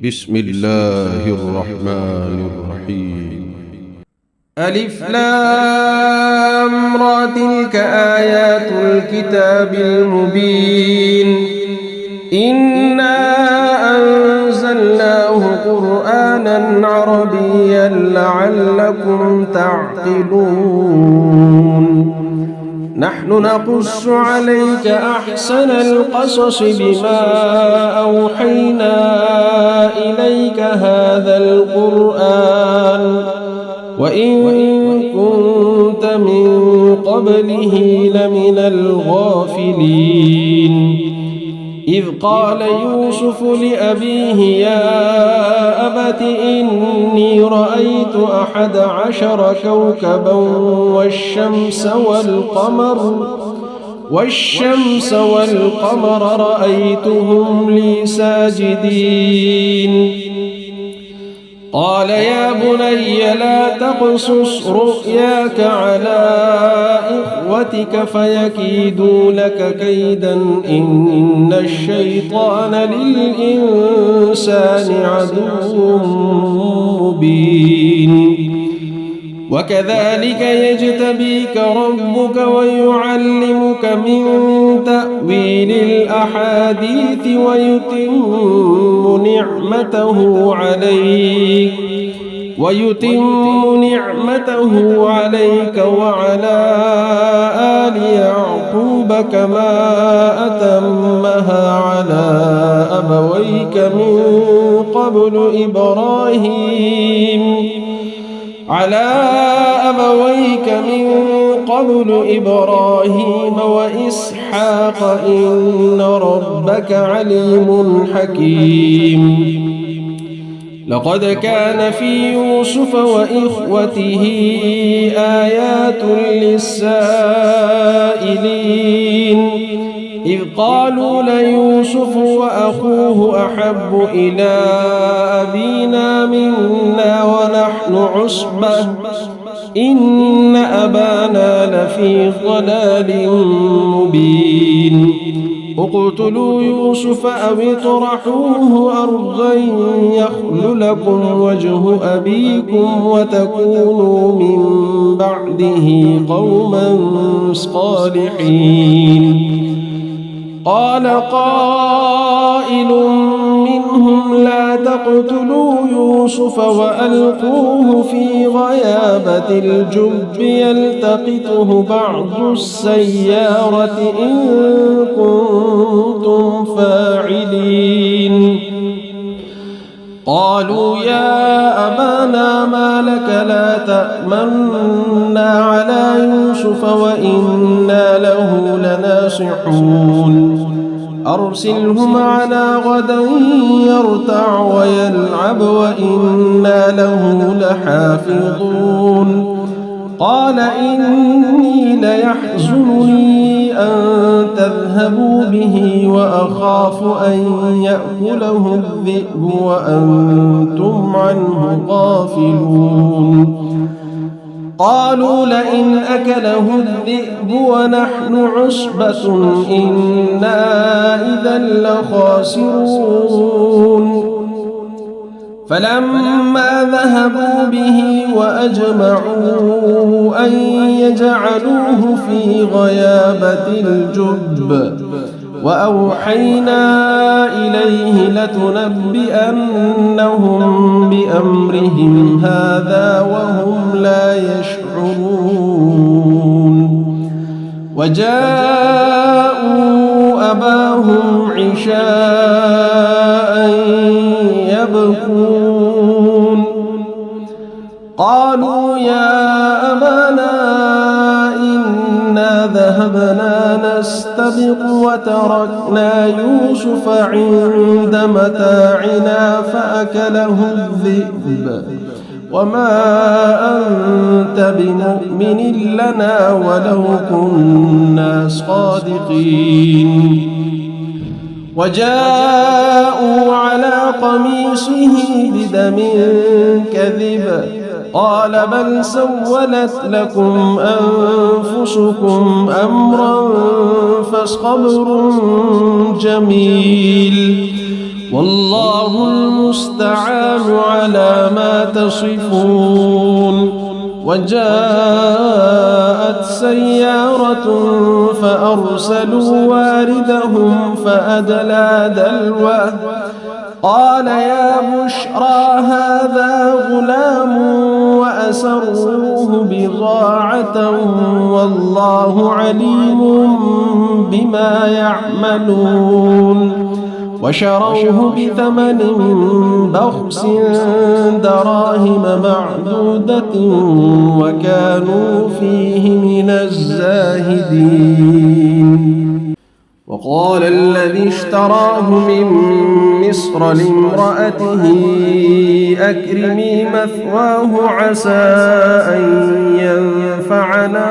بسم الله الرحمن الرحيم. ألف لام را تلك آيات الكتاب المبين إنا أنزلناه قرآنا عربيا لعلكم تعقلون نحن نقص عليك أحسن القصص بما أوحينا إليك هذا القرآن وإن كنت من قبله لمن الغافلين إذ قال يوسف لأبيه يا أبت إني رأيت 11 كوكبا والشمس والقمر رأيتهم لي ساجدين قال يا بني لا تقصص رؤياك على إخوتك فيكيدوا لك كيدا إن الشيطان للإنسان عدو مبين وكذلك يجتبيك ربك ويعلمك من تأويل الأحاديث ويتم نعمته عليك وعلى آل يعقوب كما أتمها على أبويك من قبل إبراهيم وإسحاق إن ربك عليم حكيم لقد كان في يوسف وإخوته آيات للسائلين إذ قالوا ليوسف وأخوه أحب إلى أبينا منا ونحن عصبة إن أبانا لفي ضلال مبين اقتلوا يوسف أو اطرحوه أرضا يخل لكم وجه أبيكم وتكونوا من بعده قوما صالحين قال قائل منهم لا تقتلوا يوسف وألقوه في غيابة الجب يلتقطه بعض السيارة إن كنتم فاعلين قالوا يا أبانا ما لك لا تأمنا على يوسف وإنا له لناصحون أرسله معنا غدا يرتع ويلعب وإنا له لحافظون قال إني ليحزنني أن تذهبوا به وأخاف أن يأكله الذئب وأنتم عنه غافلون قالوا لئن أكله الذئب ونحن عصبة إنا إذا لخاسرون فلما ذهبوا به وأجمعوا أن يجعلوه في غيابة الجب وأوحينا إليه لتنبئنهم بأمرهم هذا وهم لا يشعرون وجاءوا أباهم عشاء يبكون قالوا يا أبانا إنا ذهبنا نستبق وتركنا يوسف عند متاعنا فأكله الذئب وما أنت بمؤمن لنا ولو كنا صادقين وجاءوا على قميصه بدم كذب قال بل سولت لكم أنفسكم أمرا فصبر جميل والله المستعان على ما تصفون. وجاءت سيارة فأرسلوا واردهم فأدلى دلوه قال يا بشرى هذا غلام وأسروه بضاعة والله عليم بما يعملون. وشروه بثمن بخس دراهم معدودة وكانوا فيه من الزاهدين. وقال الذي اشتراه من مصر لامرأته أكرمي مثواه عسى أن ينفعنا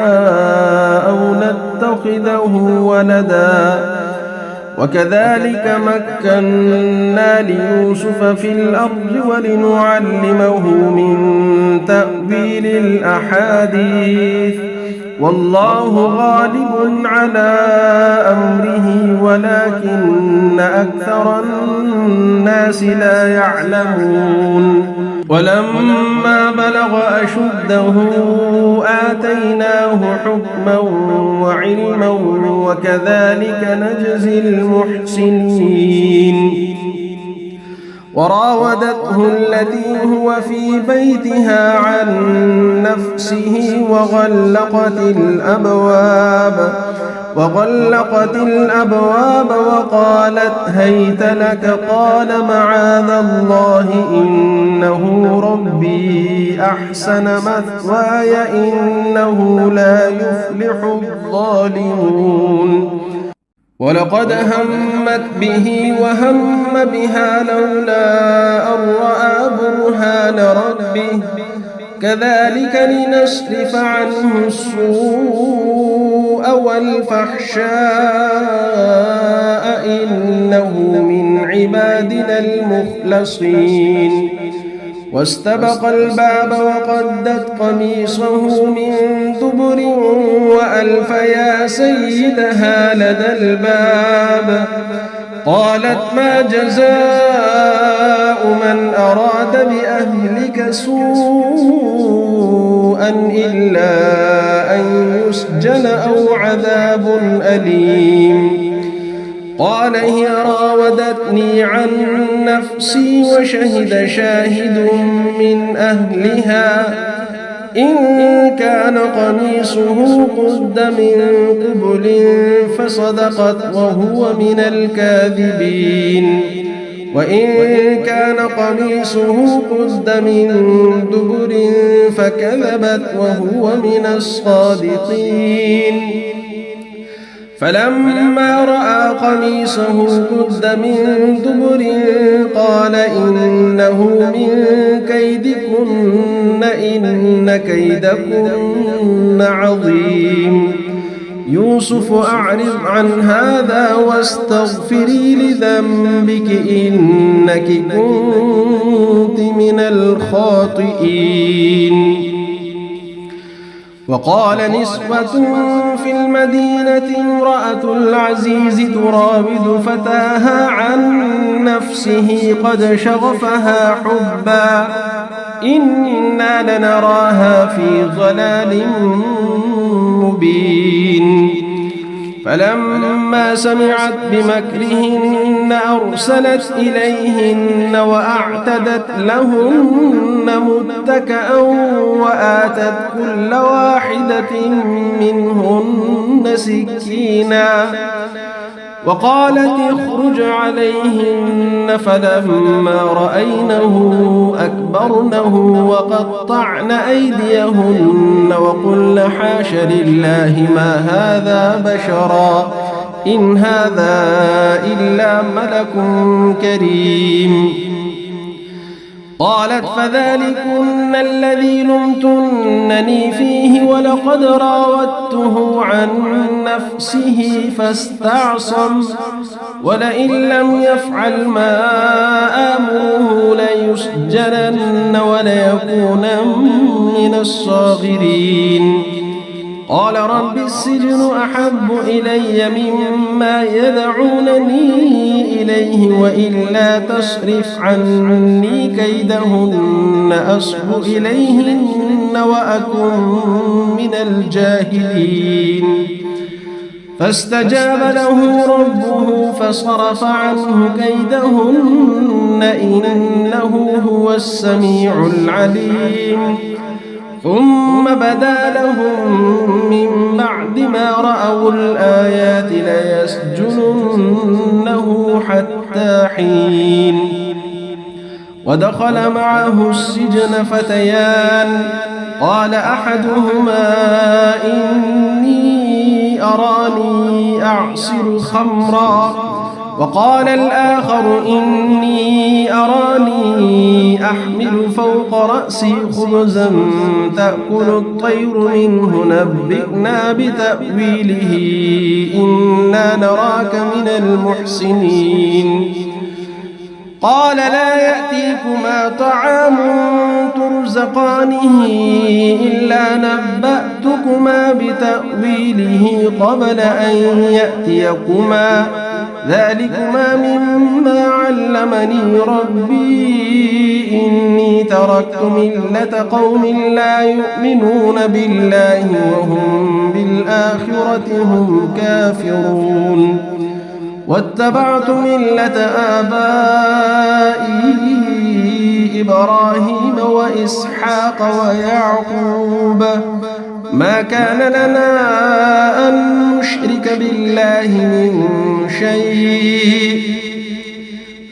أو نتخذه ولدا وكذلك مكنا ليوسف في الأرض ولنعلمه من تأويل الأحاديث والله غالب على أمره ولكن أكثر الناس لا يعلمون. ولما بلغ أشده آتيناه حكما وعلما وكذلك نجزي المحسنين. وراودته التي هو في بيتها عن نفسه وغلقت الأبواب وقالت هيت لك قال معاذ الله إنه ربي أحسن مثواي إنه لا يفلح الظالمون. ولقد همت به وهم بها لولا أن رأى برهان ربه كذلك لنصرف عنه السوء والفحشاء إنه من عبادنا المخلصين. واستبق الباب وقدت قميصه من دبر وألف يا سيدها لدى الباب قالت ما جزاء من أراد بأهلك سوءا إلا أن يسجن أو عذاب أليم. قال هي راودتني عن نفسي وشهد شاهد من أهلها إن كان قميصه قد من قبل فصدقت وهو من الكاذبين وإن كان قميصه قد من دبر فكذبت وهو من الصادقين. فلما رأى قميصه قد من دبر قال إنه من كيدكن إن كيدكن عظيم. يوسف أعرض عن هذا واستغفري لذنبك إنك كنت من الخاطئين. وقال نسوة في المدينة امرأة العزيز تراود فتاها عن نفسه قد شغفها حبا إنا لنراها في ضلال مبين. فلما سمعت بمكرهن أرسلت إليهن وأعتدت لهن متكأ وآتت كل واحدة منهن سكينا وقالت اخرج عليهن فلما رأينه أكبرنه وقطعن أيديهن وقلن حاش لله ما هذا بشرا إن هذا إلا ملك كريم. قالت فذلكن الذي لمتنني فيه ولقد راودته عن نفسه فاستعصم ولئن لم يفعل ما آمره ليسجنن وليكون من الصاغرين. قال رب السجن أحب إلي مما يدعونني إليه وإلا تصرف عني كيدهن أصب إليهن وأكن من الجاهلين فاستجاب له ربه فصرف عنه كيدهن إنه هو السميع العليم ثم بدا لهم من بعد ما رأوا الآيات ليسجننه حتى حين ودخل معه السجن فتيان قال أحدهما إني أراني أعصر خمرا وقال الآخر إني أراني أحمل فوق رأسي خبزا تأكل الطير منه نبئنا بتأويله إنا نراك من المحسنين قال لا يأتيكما طعام ترزقانه إلا نبأتكما بتأويله قبل أن يأتيكما ذلكما مما علمني ربي إني تركت ملة قوم لا يؤمنون بالله وهم بالآخرة هم كافرون واتبعت ملة آبائي إبراهيم وإسحاق ويعقوب ما كان لنا أن نشرك بالله من شيء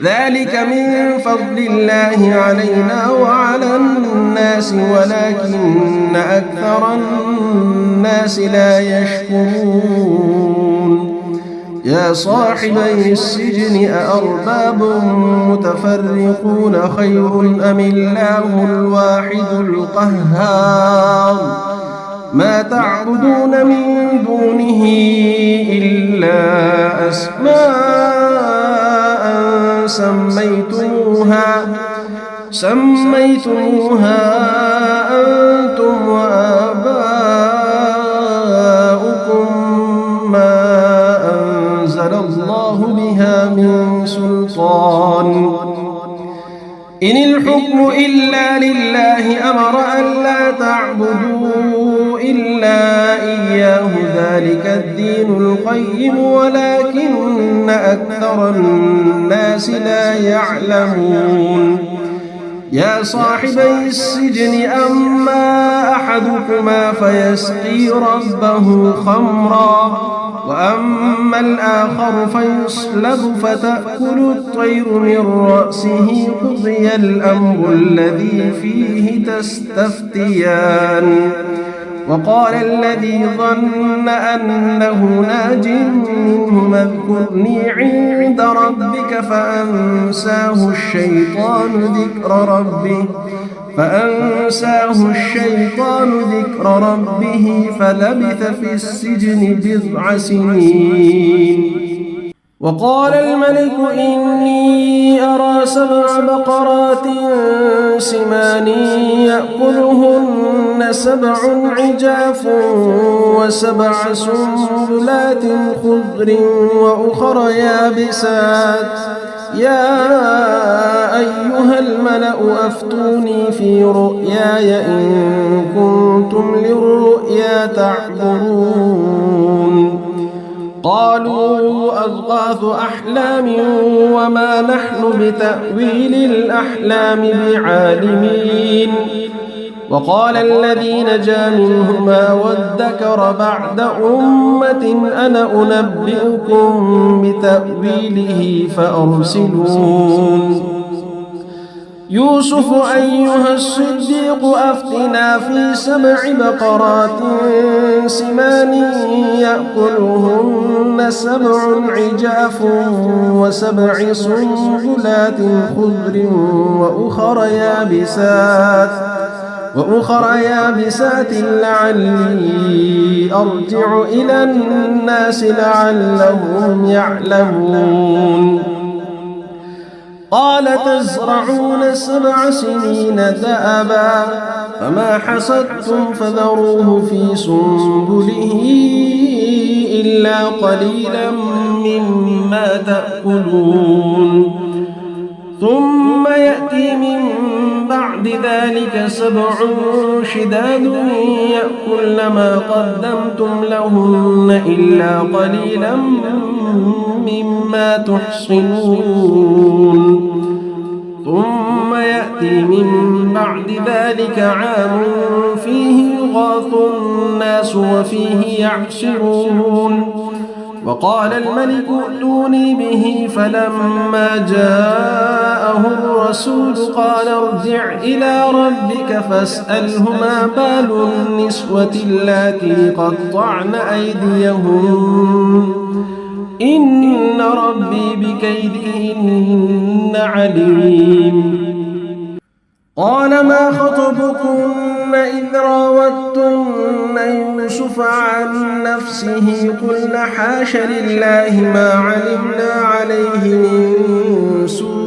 ذلك من فضل الله علينا وعلى الناس ولكن أكثر الناس لا يشكرون يا صاحبي السجن أأرباب متفرقون خير أم الله الواحد القهار ما تعبدون من دونه إلا أسماء سميتموها أنتم وآباؤكم ما أنزل الله بها من سلطان إن الحكم إلا لله أمر ألا تعبدوا إلا إياه ذلك الدين القيم ولكن أكثر الناس لا يعلمون يا صاحبي السجن أما أحدكما فيسقي ربه خمرا وأما الآخر فيصلب فتأكل الطير من رأسه قضي الأمر الذي فيه تستفتيان وقال الذي ظن أنه ناج منه اذكرني عند ربك فأنساه الشيطان ذكر ربه فلبث في السجن 9 سنين وقال الملك إني أرى 7 بقرات سمان يأكلهن 7 عجاف و7 سنبلات خضر وأخر يابسات يا أيها الملأ أفتوني في رؤياي إن كنتم للرؤيا تعبرون قالوا أضغاث أحلام وما نحن بتأويل الأحلام بعالمين وقال الذي نجا منهما وادكر بعد أمة أنا أنبئكم بتأويله فأرسلون يوسف أيها الصديق أفتنا في 7 بقرات سمان يأكلهن 7 عجاف و7 سنبلات خضر وأخر يابسات لعلي أرجع إلى الناس لعلهم يعلمون قال تزرعون 7 سنين دأبا فما حصدتم فذروه في سنبله إلا قليلا مما تأكلون ثم يأتي من بعد ذلك 7 شداد يأكلن ما قدمتم لهن إلا قليلا مما تحصنون ثم يأتي من بعد ذلك عام فيه يغاث الناس وفيه يعصرون وقال الملك ائتوني به فلما جاءه الرسول قال ارجع إلى ربك فاسأله ما بال النسوة اللاتي قطعن أيديهن إن ربي بكيدهن عليم قال ما خطبكن إذ راوتن يوسف عن نفسه قلن حاش لله ما علمنا عليه من سوء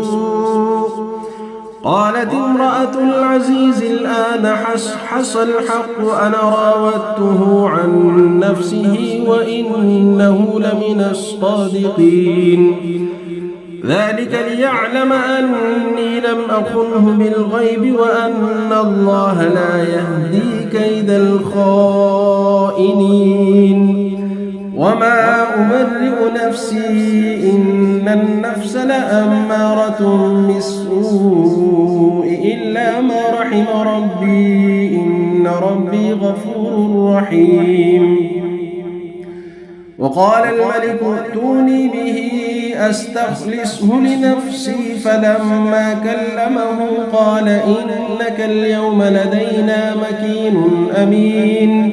قالت امرأة العزيز الآن حصحص الحق أنا راودته عن نفسه وإنه لمن الصادقين ذلك ليعلم أني لم أخنه بالغيب وأن الله لا يهدي كيد الخائنين وما أبرئ نفسي إن النفس لأمارة بالسوء إلا ما رحم ربي إن ربي غفور رحيم وقال الملك ائتوني به أستخلصه لنفسي فلما كلمه قال إنك اليوم لدينا مكين أمين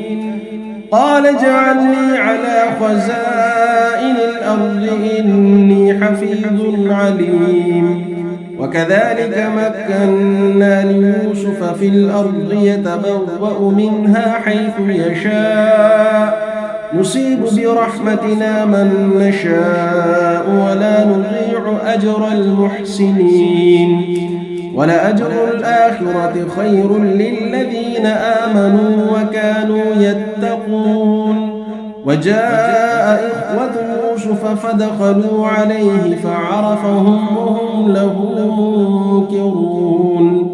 قال اجعلني على خزائن الأرض إني حفيظ عليم وكذلك مكنا ليوسف في الأرض يتبوأ منها حيث يشاء نصيب برحمتنا من نشاء ولا نضيع أجر المحسنين ولأجر الآخرة خير للذين آمنوا وكانوا يتقون وجاء إخوة يوسف فدخلوا عليه فعرفهم وهم له منكرون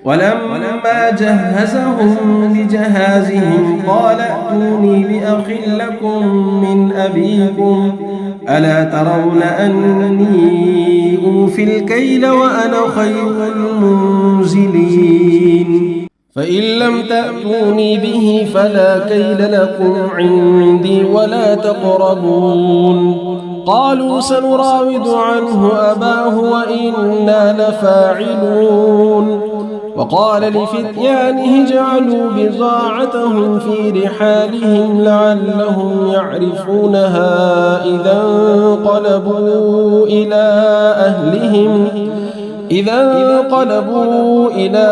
ولما جهزهم بجهازهم قال ائتوني بأخ لكم من أبيكم ألا ترون أني أوفي الكيل وأنا خير المنزلين فإن لم تأتوني به فلا كيل لكم عندي ولا تقربون قالوا سنراود عنه أباه وإنا لفاعلون وقال لفتيانه اجعلوا بضاعتهم في رحالهم لعلهم يعرفونها إذا انقلبوا إلى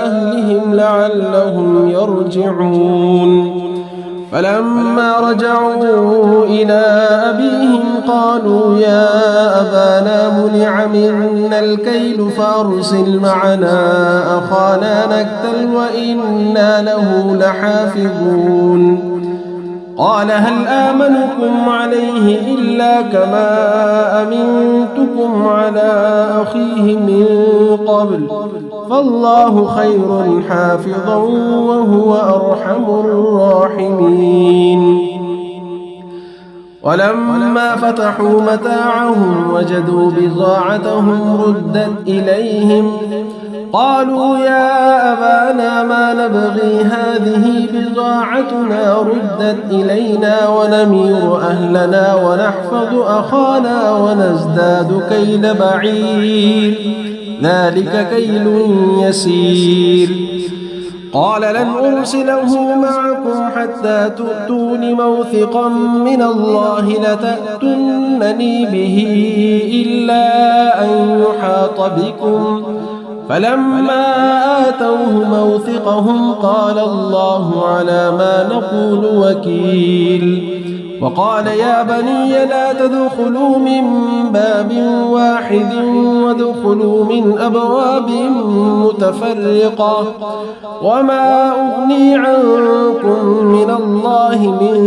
أهلهم لعلهم يرجعون فلما رجعوا إلى أبيهم قالوا يا أبانا منع منا الكيل فأرسل معنا أخانا نكتل وإنا له لحافظون قال هل آمنكم عليه إلا كما أمنتكم على أخيه من قبل فالله خير حافظا وهو أرحم الراحمين ولما فتحوا متاعهم وجدوا بضاعتهم ردت إليهم قالوا يا أبانا ما نبغي هذه بضاعتنا ردت إلينا ونمير أهلنا ونحفظ أخانا ونزداد كيل بعير ذلك كيل يسير قال لن أرسله معكم حتى تؤتون موثقا من الله لتأتونني به إلا أن يحاط بكم فلما آتوه موثقهم قال الله على ما نقول وكيل وقال يا بني لا تدخلوا من باب واحد وادخلوا من أبواب متفرقة وما أغني عنكم من الله من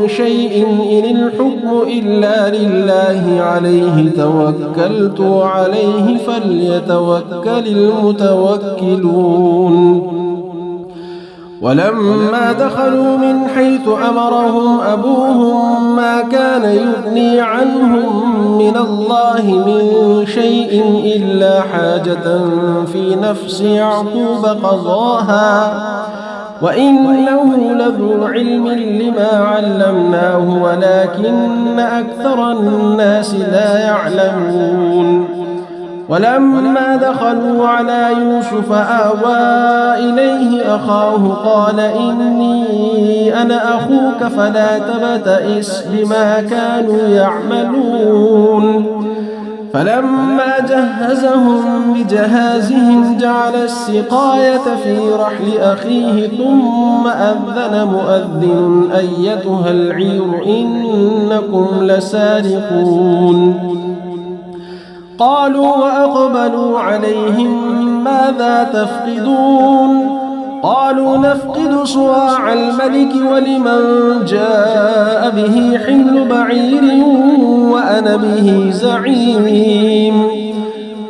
شيء إن الحكم إلا لله عليه توكلت وعليه فليتوكل المتوكلون. ولما دخلوا من حيث أمرهم أبوهم ما كان يغني عنهم من الله من شيء إلا حاجة في نفس يعقوب قضاها وإنه لذو علم لما علمناه ولكن أكثر الناس لا يعلمون. ولما دخلوا على يوسف آوى إليه أخاه قال إني أنا أخوك فلا تبتئس بما كانوا يعملون. فلما جهزهم بجهازهم جعل السقاية في رحل أخيه ثم أذن مؤذن أيتها العير إنكم لسارقون. قالوا وأقبلوا عليهم ماذا تفقدون؟ قالوا نفقد صواع الملك ولمن جاء به حمل بعير وأنا به زعيم.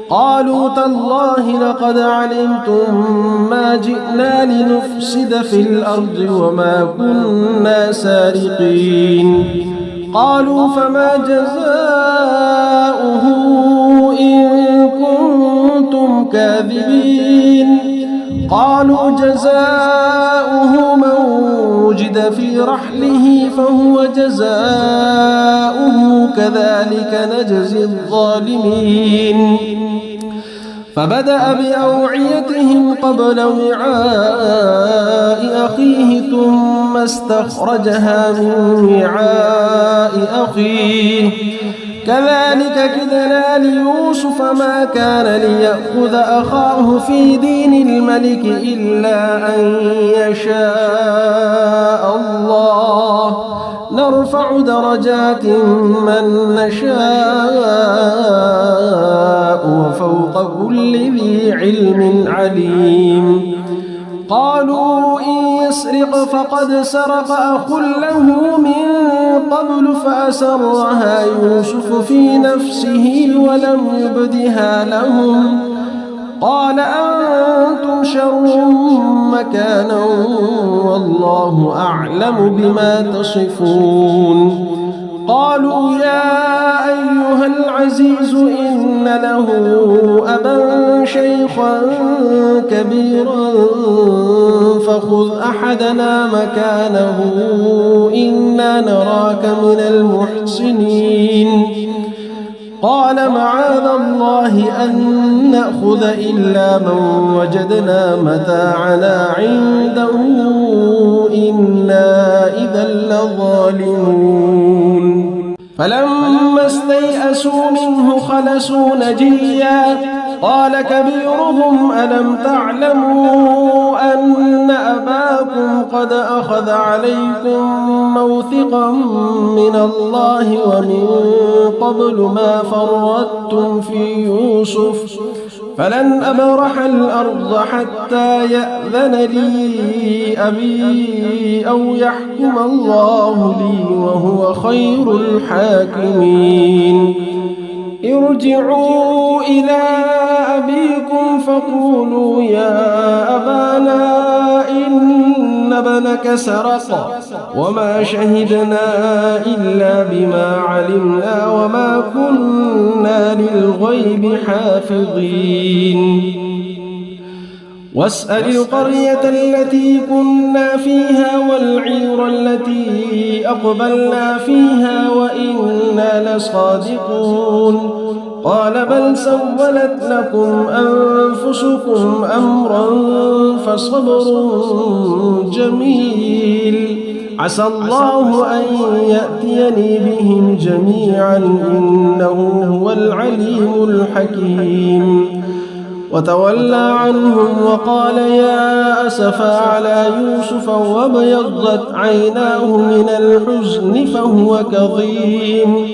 قالوا تالله لقد علمتم ما جئنا لنفسد في الأرض وما كنا سارقين. قالوا فما جزاؤه إن كنتم كاذبين؟ قالوا جزاؤه من وجد في رحله فهو جزاؤه كذلك نجزي الظالمين. فبدأ بأوعيتهم قبل وعاء أخيه ثم استخرجها من وعاء أخيه كذلك كدنا ليوسف ما كان ليأخذ أخاه في دين الملك إلا أن يشاء الله نرفع درجات من نشاء وفوق كل ذي علم عليم. قالوا إن يسرق فقد سرق أخ له من قبل فأسرها يوسف في نفسه ولم يبدها لهم. قال أنتم شر مكانا والله أعلم بما تصفون. قالوا يا أيها العزيز إن له أبا شيخا كبيرا فخذ أحدنا مكانه إنا نراك من المحسنين. قال معاذ الله أن نأخذ إلا من وجدنا متاعنا عنده إنا إذا لظالمون. فلما استيئسوا منه خلصوا نجيا قال كبيرهم ألم تعلموا أن أباكم قد أخذ عليكم موثقا من الله ومن قبل ما فرطتم في يوسف فلن أبرح الأرض حتى يأذن لي أبي أو يحكم الله لي وهو خير الحاكمين. ارجعوا إلى أبيكم فقولوا يا أبانا إن ابنك سرق وما شهدنا إلا بما علمنا وما كنا للغيب حافظين. واسأل القرية التي كنا فيها والعير التي أقبلنا فيها وإنا لصادقون. قال بل سولت لكم أنفسكم أمرا فصبر جميل عسى الله أن يأتيني بهم جميعا إنه هو العليم الحكيم. وتولى عنهم وقال يا أسفا على يوسف وابيضت عيناه من الحزن فهو كظيم.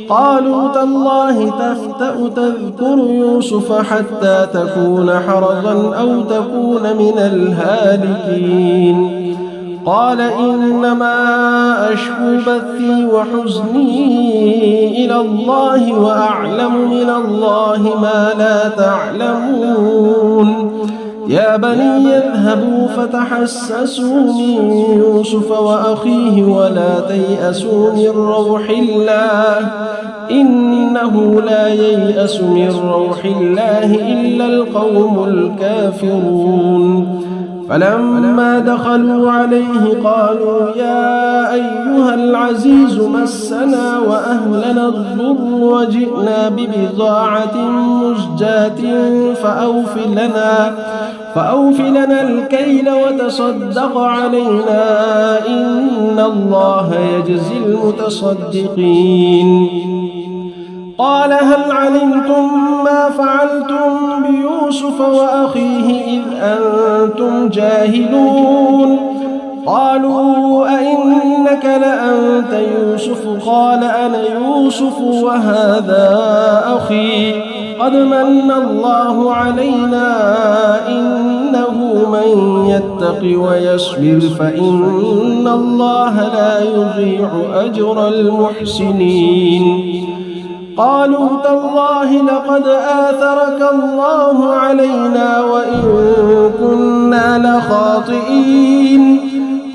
قالوا تالله تفتأ تذكر يوسف حتى تكون حرضا أو تكون من الهالكين. قال إنما أشكو بثي وحزني إلى الله وأعلم من الله ما لا تعلمون. يا بني اذهبوا فتحسسوا من يوسف وأخيه ولا تيأسوا من روح الله إنه لا ييأس من روح الله إلا القوم الكافرون. فلما دخلوا عليه قالوا يا أيها العزيز مسنا وأهلنا الضر وجئنا ببضاعة مزجاة فأوف لنا الكيل وتصدق علينا إن الله يجزي المتصدقين. قال هل علمتم ما فعلتم بيوسف وأخيه إذ أنتم جاهلون؟ قالوا أئنك لأنت يوسف؟ قال أنا يوسف وهذا أخي قد من الله علينا إنه من يتق ويصبر فإن الله لا يضيع أجر المحسنين. قالوا تالله لقد آثرك الله علينا وإن كنا لخاطئين.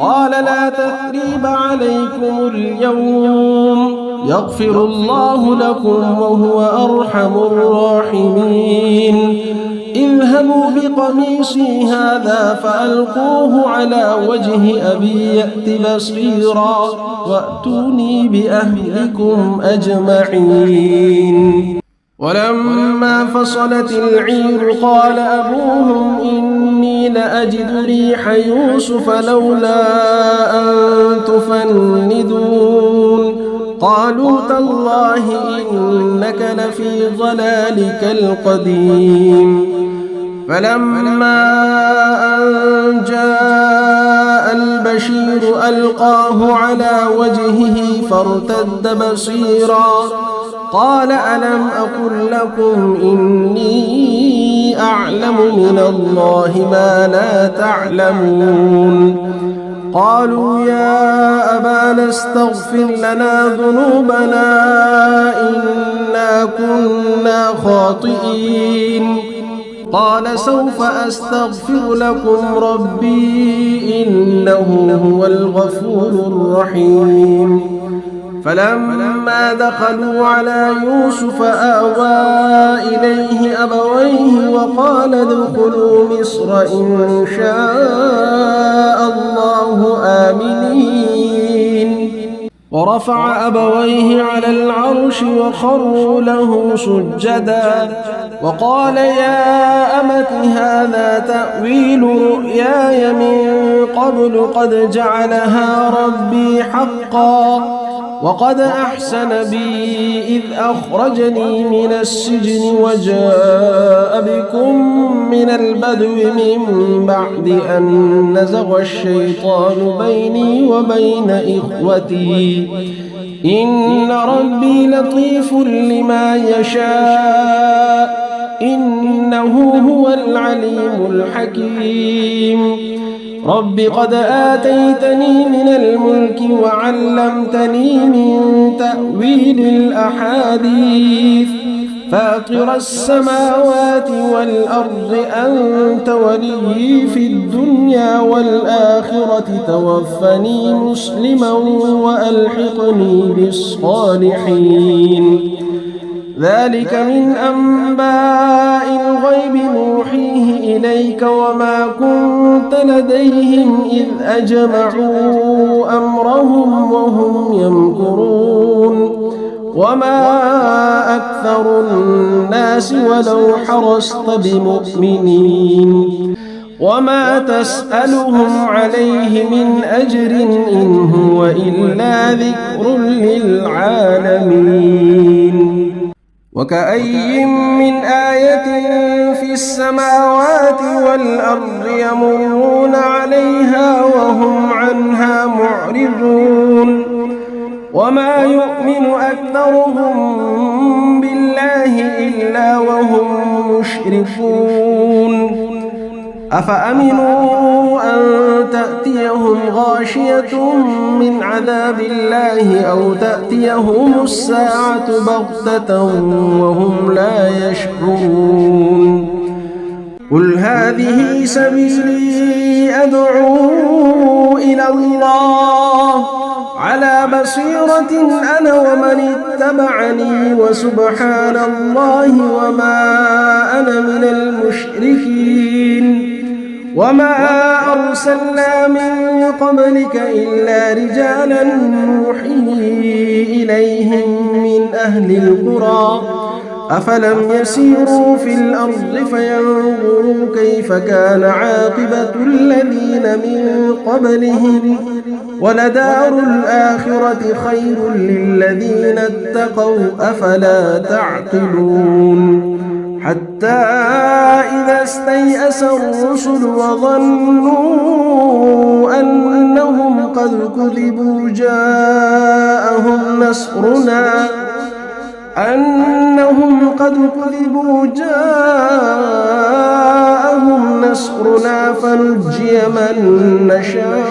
قال لا تثريب عليكم اليوم يغفر الله لكم وهو أرحم الراحمين. اذهبوا بقميصي هذا فألقوه على وجه أبي يأت بصيرا وأتوني بأهلكم أجمعين. ولما فصلت العير قال أبوهم إني لأجد ريح يوسف لولا أن تفندون. قالوا تالله إنك لفي ضلالك القديم. فلما أن جاء البشير ألقاه على وجهه فارتد بصيرا قال ألم أقل لكم إني أعلم من الله ما لا تعلمون. قالوا يا أبانا استغفر لنا ذنوبنا إنا كنا خاطئين. قال سوف أستغفر لكم ربي إنه هو الغفور الرحيم. فلما دخلوا على يوسف آوى إليه أبويه وقال ادخلوا مصر إن شاء الله آمنين. ورفع أبويه على العرش وخروا له سجدا وقال يا أمت هذا تأويل رؤياي من قبل قد جعلها ربي حقا وقد أحسن بي إذ أخرجني من السجن وجاء بكم من البدو من بعد أن نزغ الشيطان بيني وبين إخوتي إن ربي لطيف لما يشاء إنه هو العليم الحكيم. رب قد آتيتني من الملك وعلمتني من تأويل الأحاديث فاطر السماوات والأرض أنت ولي في الدنيا والآخرة توفني مسلما وألحقني بالصالحين. ذلك من أنباء الغيب نوحيه إليك وما كنت لديهم إذ أجمعوا أمرهم وهم يمكرون. وما أكثر الناس ولو حرصت بمؤمنين وما تسألهم عليه من أجر إن هو إلا ذكر للعالمين. وكأي من آية في السماوات والأرض يمرون عليها وهم عنها معرضون وما يؤمن أكثرهم بالله إلا وهم مشركون أفأمنوا أن تأتيهم غاشية من عذاب الله أو تأتيهم الساعة بغتة وهم لا يشعرون قل هذه سبيلي أدعو إلى الله على بصيرة أنا ومن اتبعني وسبحان الله وما أنا من المشركين وما أرسلنا من قبلك إلا رجالا نوحي إليهم من أهل القرى أفلم يسيروا في الأرض فينظروا كيف كان عاقبة الذين من قبلهم ولدار الآخرة خير للذين اتقوا أفلا تعقلون حتى إذا استيأس الرسل وظنوا أنهم قد كذبوا جاءهم نصرنا فنجي من نشاء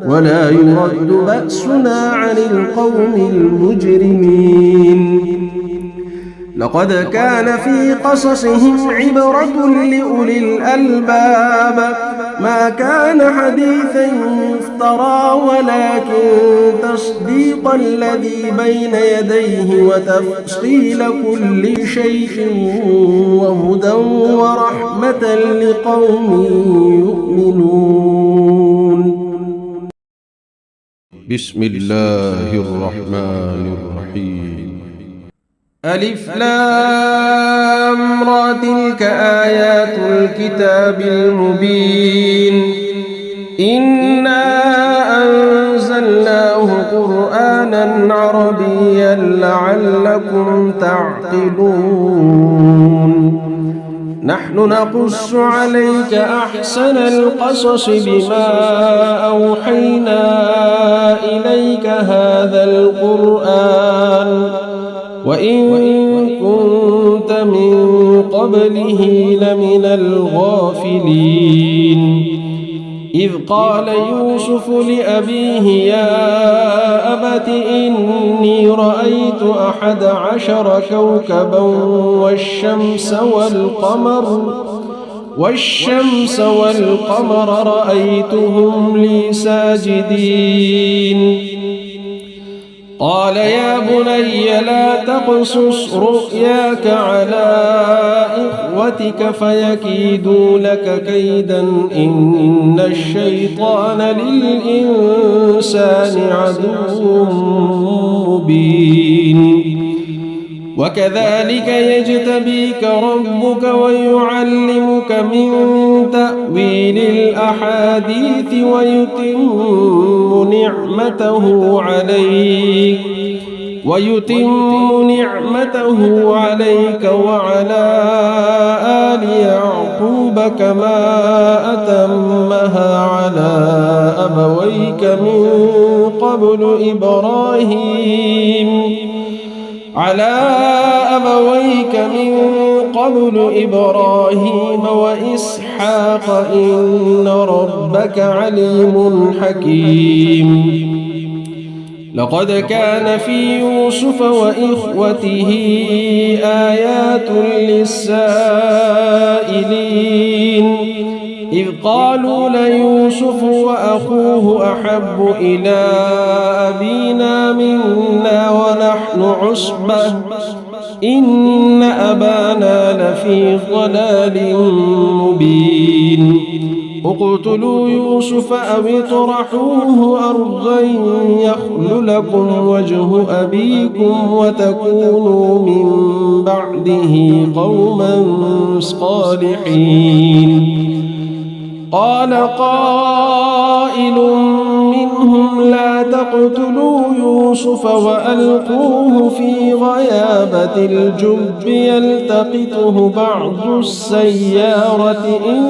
ولا يرد بأسنا عن القوم المجرمين لقد كان في قصصهم عبرة لأولي الألباب ما كان حديثا يفترى ولكن تصديق الذي بين يديه وتفصيل كل شيء وهدى ورحمة لقوم يؤمنون. بسم الله الرحمن الرحيم. ألف لام را تلك آيات الكتاب المبين إنا أنزلناه قرآنا عربيا لعلكم تعقلون نحن نقص عليك أحسن القصص بما أوحينا إليك هذا القرآن وإن كنت من قبله لمن الغافلين إذ قال يوسف لأبيه يا أبت إني رأيت 11 كوكبا والشمس والقمر رأيتهم لي ساجدين قال يا بني لا تقصص رؤياك على إخوتك فيكيدوا لك كيدا إن الشيطان للإنسان عدو مبين وكذلك يجتبيك ربك ويعلمك من تأويل الأحاديث ويتم نعمته عليك وعلى آل يعقوب كما أتمها على أبويك من قبل إبراهيم وإسحاق إن ربك عليم حكيم لقد كان في يوسف وإخوته آيات للسائلين إذ قالوا ليوسف وأخوه أحب إلى أبينا منا ونحن عصبة إن أبانا لفي ضلال مبين اقتلوا يوسف أو اطرحوه أرضا يخل لكم وجه أبيكم وتكونوا من بعده قوما صالحين قال قائل منهم لا تقتلوا يوسف وألقوه في غيابة الجب يلتقطه بعض السيارة إن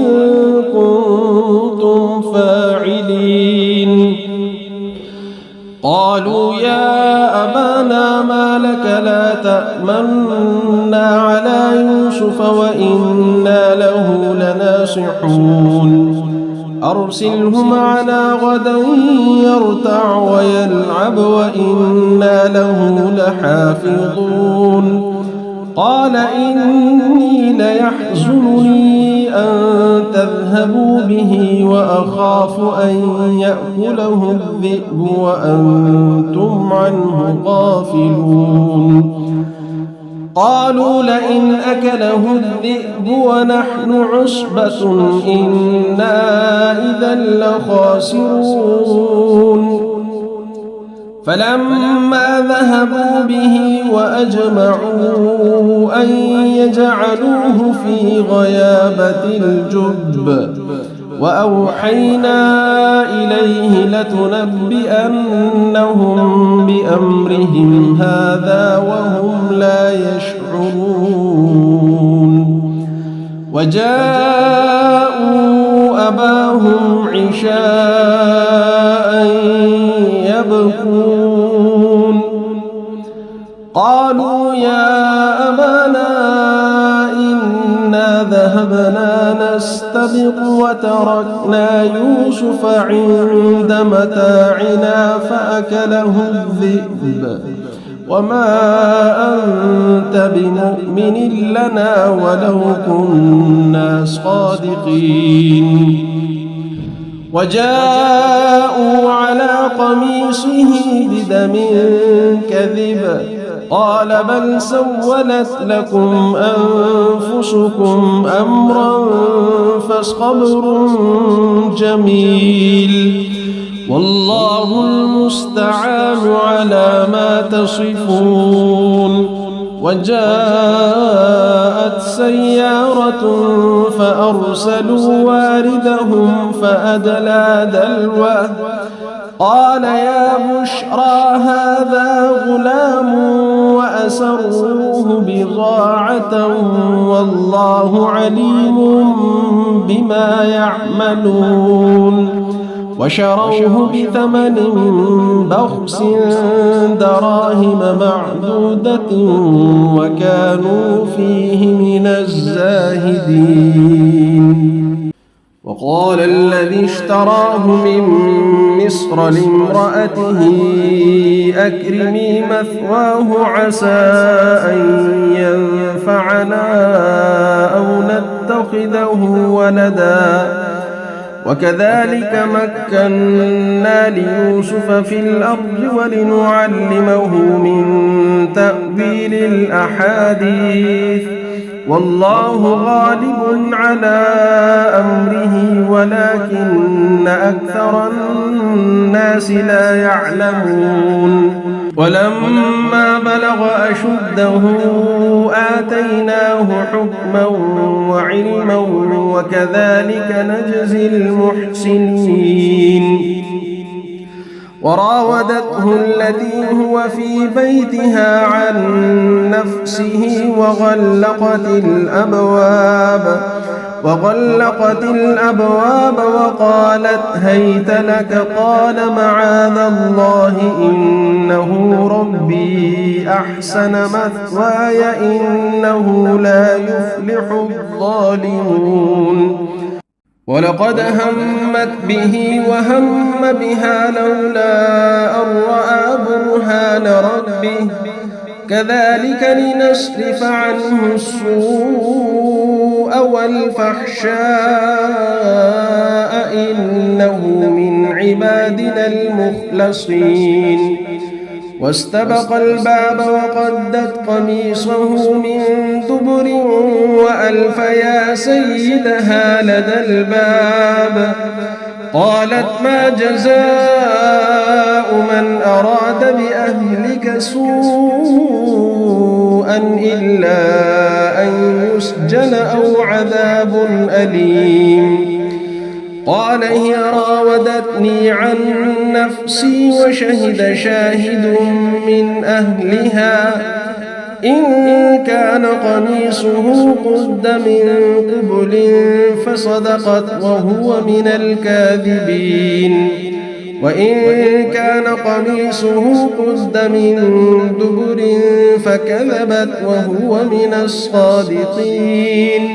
كنتم فاعلين قالوا يا أبانا ما لك لا تأمنا على يوسف وإنا له لناصحون أرسله معنا غدا يرتع ويلعب وإنا له لحافظون قال إني ليحزنني أن تذهبوا به وأخاف أن يأكله الذئب وأنتم عنه غافلون قالوا لئن أكله الذئب ونحن عصبة إنا إذا لخاسرون فلما ذهبوا به وأجمعوا أن يجعلوه في غيابة الجب وأوحينا إليه لتنبئنهم بأمرهم هذا وهم لا يشعرون وجاءوا أباهم عشاء يبكون قالوا يا أبانا إنا ذهبنا نستبق وتركنا يوسف عند متاعنا فأكله الذئب وما أنت بمؤمن لنا ولو كنا صادقين وجاءوا على قميصه بدم كذب قال بل سولت لكم أنفسكم أمرا فصبر جميل والله المستعان على ما تصفون وجاءت سيارة فأرسلوا واردهم فأدلى دلوه قال يا بشرى هذا غلام وأسروه بضاعة والله عليم بما يعملون وشروه بثمن بخس دراهم معدودة وكانوا فيه من الزاهدين وقال الذي اشتراه من مصر لامرأته أكرمي مثواه عسى أن ينفعنا أو نتخذه ولدا وكذلك مكنا ليوسف في الأرض ولنعلمه من تأويل الأحاديث والله غالب على أمره ولكن أكثر الناس لا يعلمون ولما بلغ أشده آتيناه حكما وعلما وكذلك نجزي المحسنين وراودته التي هو في بيتها عن نفسه وغلقت الأبواب وقالت هيت لك قال معاذ الله إنه ربي أحسن مثواي إنه لا يفلح الظالمون ولقد همت به وهم بها لولا أن رأى برهان ربه كذلك لنصرف عنه السوء والفحشاء إنه من عبادنا المخلصين واستبق الباب وقدت قميصه من دبر وألف يا سيدها لدى الباب قالت ما جزاء من أراد بأهلك سوءا إلا أن يسجن أو عذاب أليم قال هي راودتني عن نفسي وشهد شاهد من أهلها إن كان قميصه قد من قبل فصدقت وهو من الكاذبين وإن كان قميصه قد من دبر فكذبت وهو من الصادقين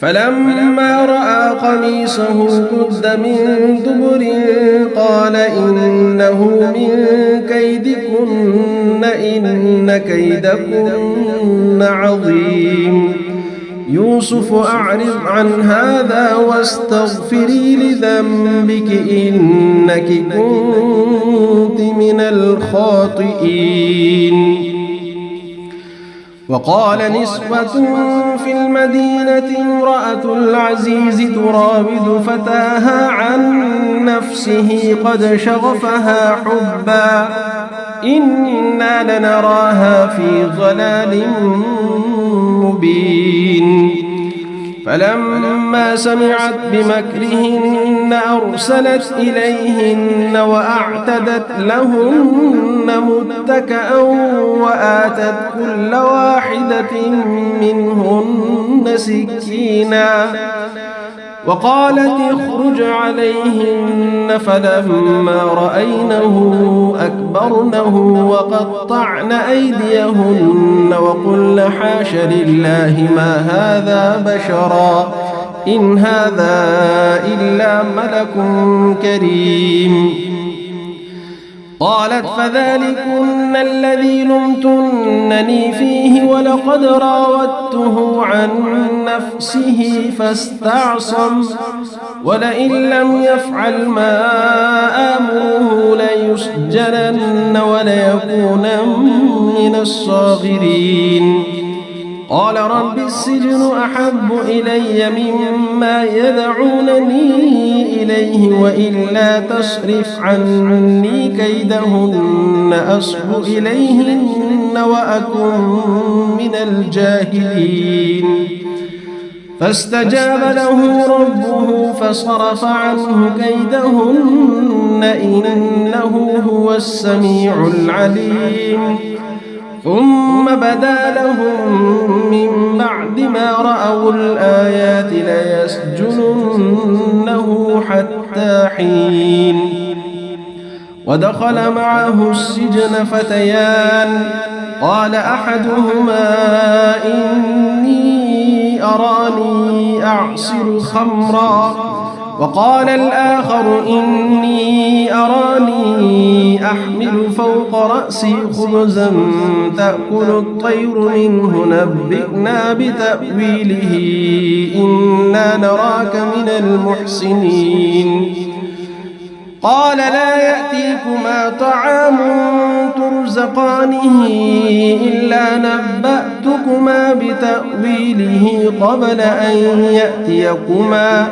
فلما رأى قميصه قد من دبر قال إنه من كيدكن إن كيدكن عظيم يوسف أعرض عن هذا واستغفري لذنبك إنك كنت من الخاطئين وقال نسوة في المدينة امرأة العزيز تراود فتاها عن نفسه قد شغفها حبا إنا لنراها في ضلال مبين فلما سمعت بمكرهن أرسلت إليهن وأعتدت لهن متكأ وآتت كل واحدة منهن سكينا وقالت اخرج عليهن فلما رأينه أكبرنه وقطعن أيديهن وقلن حاش لله ما هذا بشرا إن هذا إلا ملك كريم قالت فذلكن الذي لمتنني فيه ولقد راودته عن نفسه فاستعصم ولئن لم يفعل ما آمره ليسجنن وليكونن من الصاغرين قال رب السجن أحب إلي مما يدعونني إليه وإلا تصرف عني كيدهن أصب إليهن وأكن من الجاهلين فاستجاب له ربه فصرف عنه كيدهن إنه هو السميع العليم ثم بدا لهم من بعد ما رأوا الآيات ليسجننه حتى حين ودخل معه السجن فتيان قال أحدهما إني أراني أعصر خمرا وقال الآخر إني أراني أحمل فوق رأسي خبزا تأكل الطير منه نبئنا بتأويله إنا نراك من المحسنين قال لا يأتيكما طعام ترزقانه إلا نبأتكما بتأويله قبل أن يأتيكما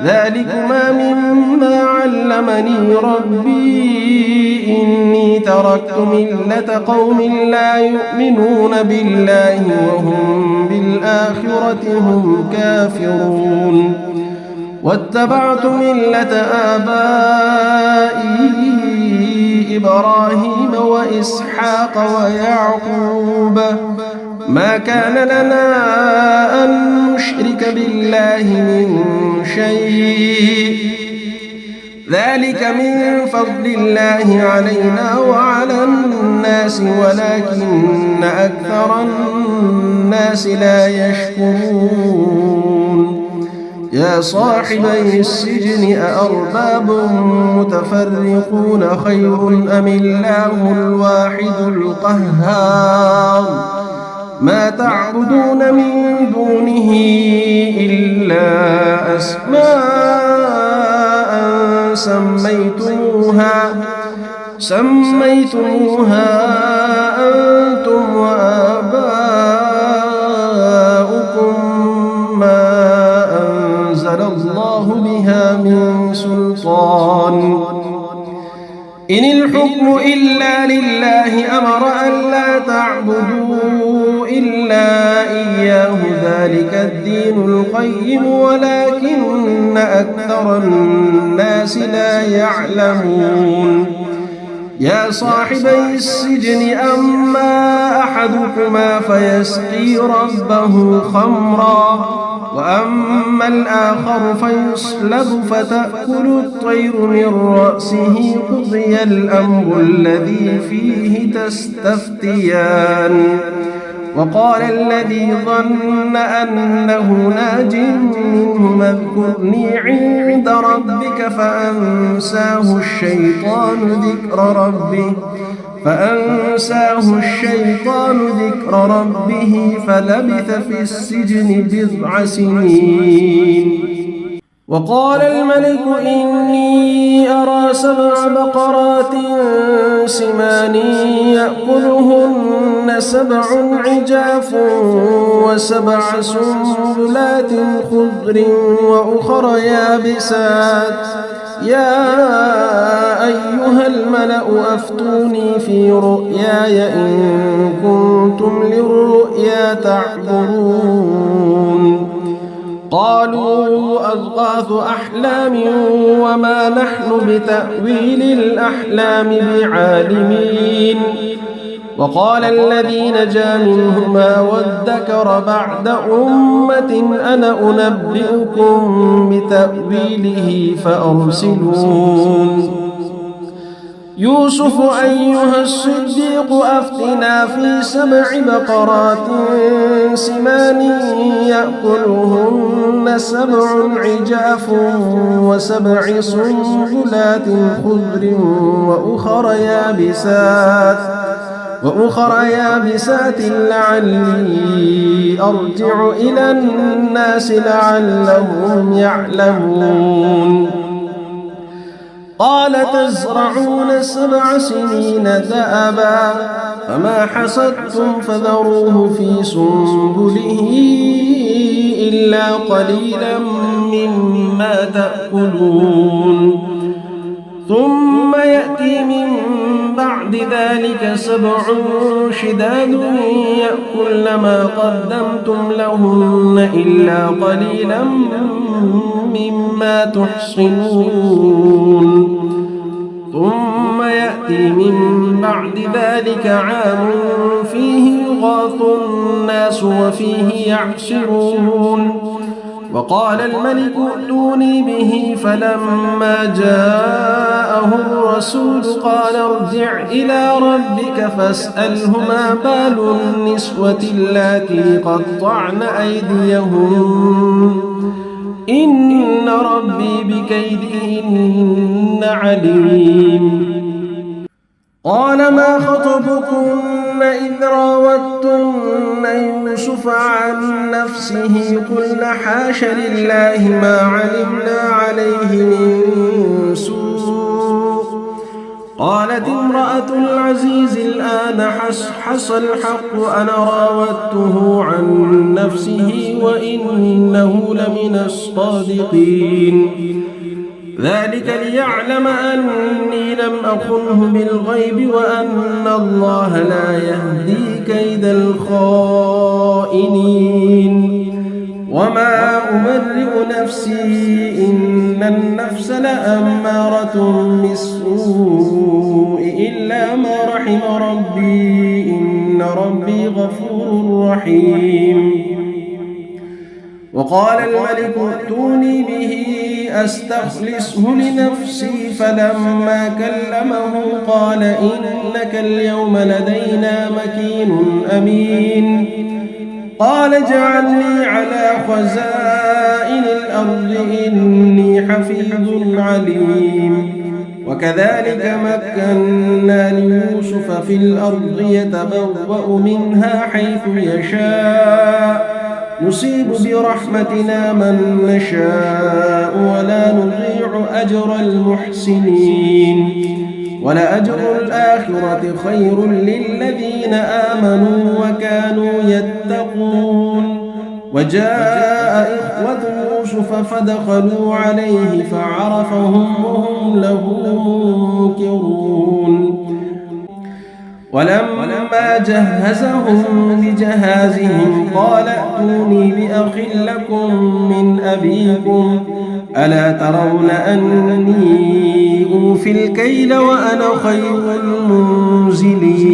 ذلكما مما علمني ربي إني تركت ملة قوم لا يؤمنون بالله وهم بالآخرة هم كافرون واتبعت ملة آبائي إبراهيم وإسحاق ويعقوب ما كان لنا أن نشرك بالله من شيء ذلك من فضل الله علينا وعلى الناس ولكن أكثر الناس لا يشكرون يا صاحبي السجن أأرباب متفرقون خير أم الله الواحد القهار ما تعبدون من دونه إلا أسماء سميتموها أنتم وآباؤكم ما أنزل الله بها من سلطان إن الحكم إلا لله أمر أن لا تعبدوا إلا إياه ذلك الدين القيم ولكن أكثر الناس لا يعلمون يا صاحبي السجن أما أحدكما فيسقي ربه خمرا وأما الآخر فيصلب فتأكل الطير من رأسه قضي الأمر الذي فيه تستفتيان وقال الذي ظن أنه ناج منهما اذكرني عند ربك فأنساه الشيطان ذكر ربه فلبث في السجن بضع سنين وقال الملك إني أرى 7 بقرات سمان يأكلهن 7 عجاف و7 سنبلات خضر وأخر يابسات يا أيها الملأ أفتوني في رؤياي إن كنتم للرؤيا تعبرون قالوا أضغاث أحلام وما نحن بتأويل الأحلام بعالمين وقال الذي نجا منهما وادكر بعد أمة أنا أنبئكم بتأويله فأرسلون يوسف أيها الصديق أفتنا في 7 بقرات سمان يأكلهن 7 عجاف و7 سنبلات خضر وأخر يابسات لعلي أرجع إلى الناس لعلهم يعلمون قال تزرعون 7 سنين دأبا فما حصدتم فذروه في سنبله إلا قليلا مما تأكلون ثم يأتي من بعد ذلك 7 شداد يأكلن ما قدمتم لهن إلا قليلا مما تحصنون ثم يأتي من بعد ذلك عام فيه يغاث الناس وفيه يعصرون وقال الملك ائتوني به فلما جاءه الرسول قال ارجع إلى ربك فاسأله ما بال النسوة اللاتي قطعن أيديهن إن ربي بكيدهن عليم قال ما خطبكن إذ راوتن يوسف عن نفسه قلن حاش لله ما علمنا عليه من سوء قالت امرأة العزيز الآن حصحص الحق أنا راودته عن نفسه وإنه لمن الصادقين ذلك ليعلم أني لم أخنه بالغيب وأن الله لا يهدي كيد الخائنين وما أبرئ نفسي إن النفس لأمارة بالسوء إلا ما رحم ربي إن ربي غفور رحيم وقال الملك ائتوني به أستخلصه لنفسي فلما كلمه قال إنك اليوم لدينا مكين أمين قال اجعلني على خزائن الأرض إني حفيظ عليم وكذلك مكنا ليوسف في الأرض يتبوأ منها حيث يشاء نصيب برحمتنا من نشاء ولا نضيع أجر المحسنين ولأجر الآخرة خير للذين آمنوا وكانوا يتقون وجاء إخوة يوسف فدخلوا عليه فعرفهم وهم له منكرون ولما جهزهم بجهازهم قال ائتوني بأخ لكم من أبيكم ألا ترون أني أوفي الكيل وأنا خير المنزلين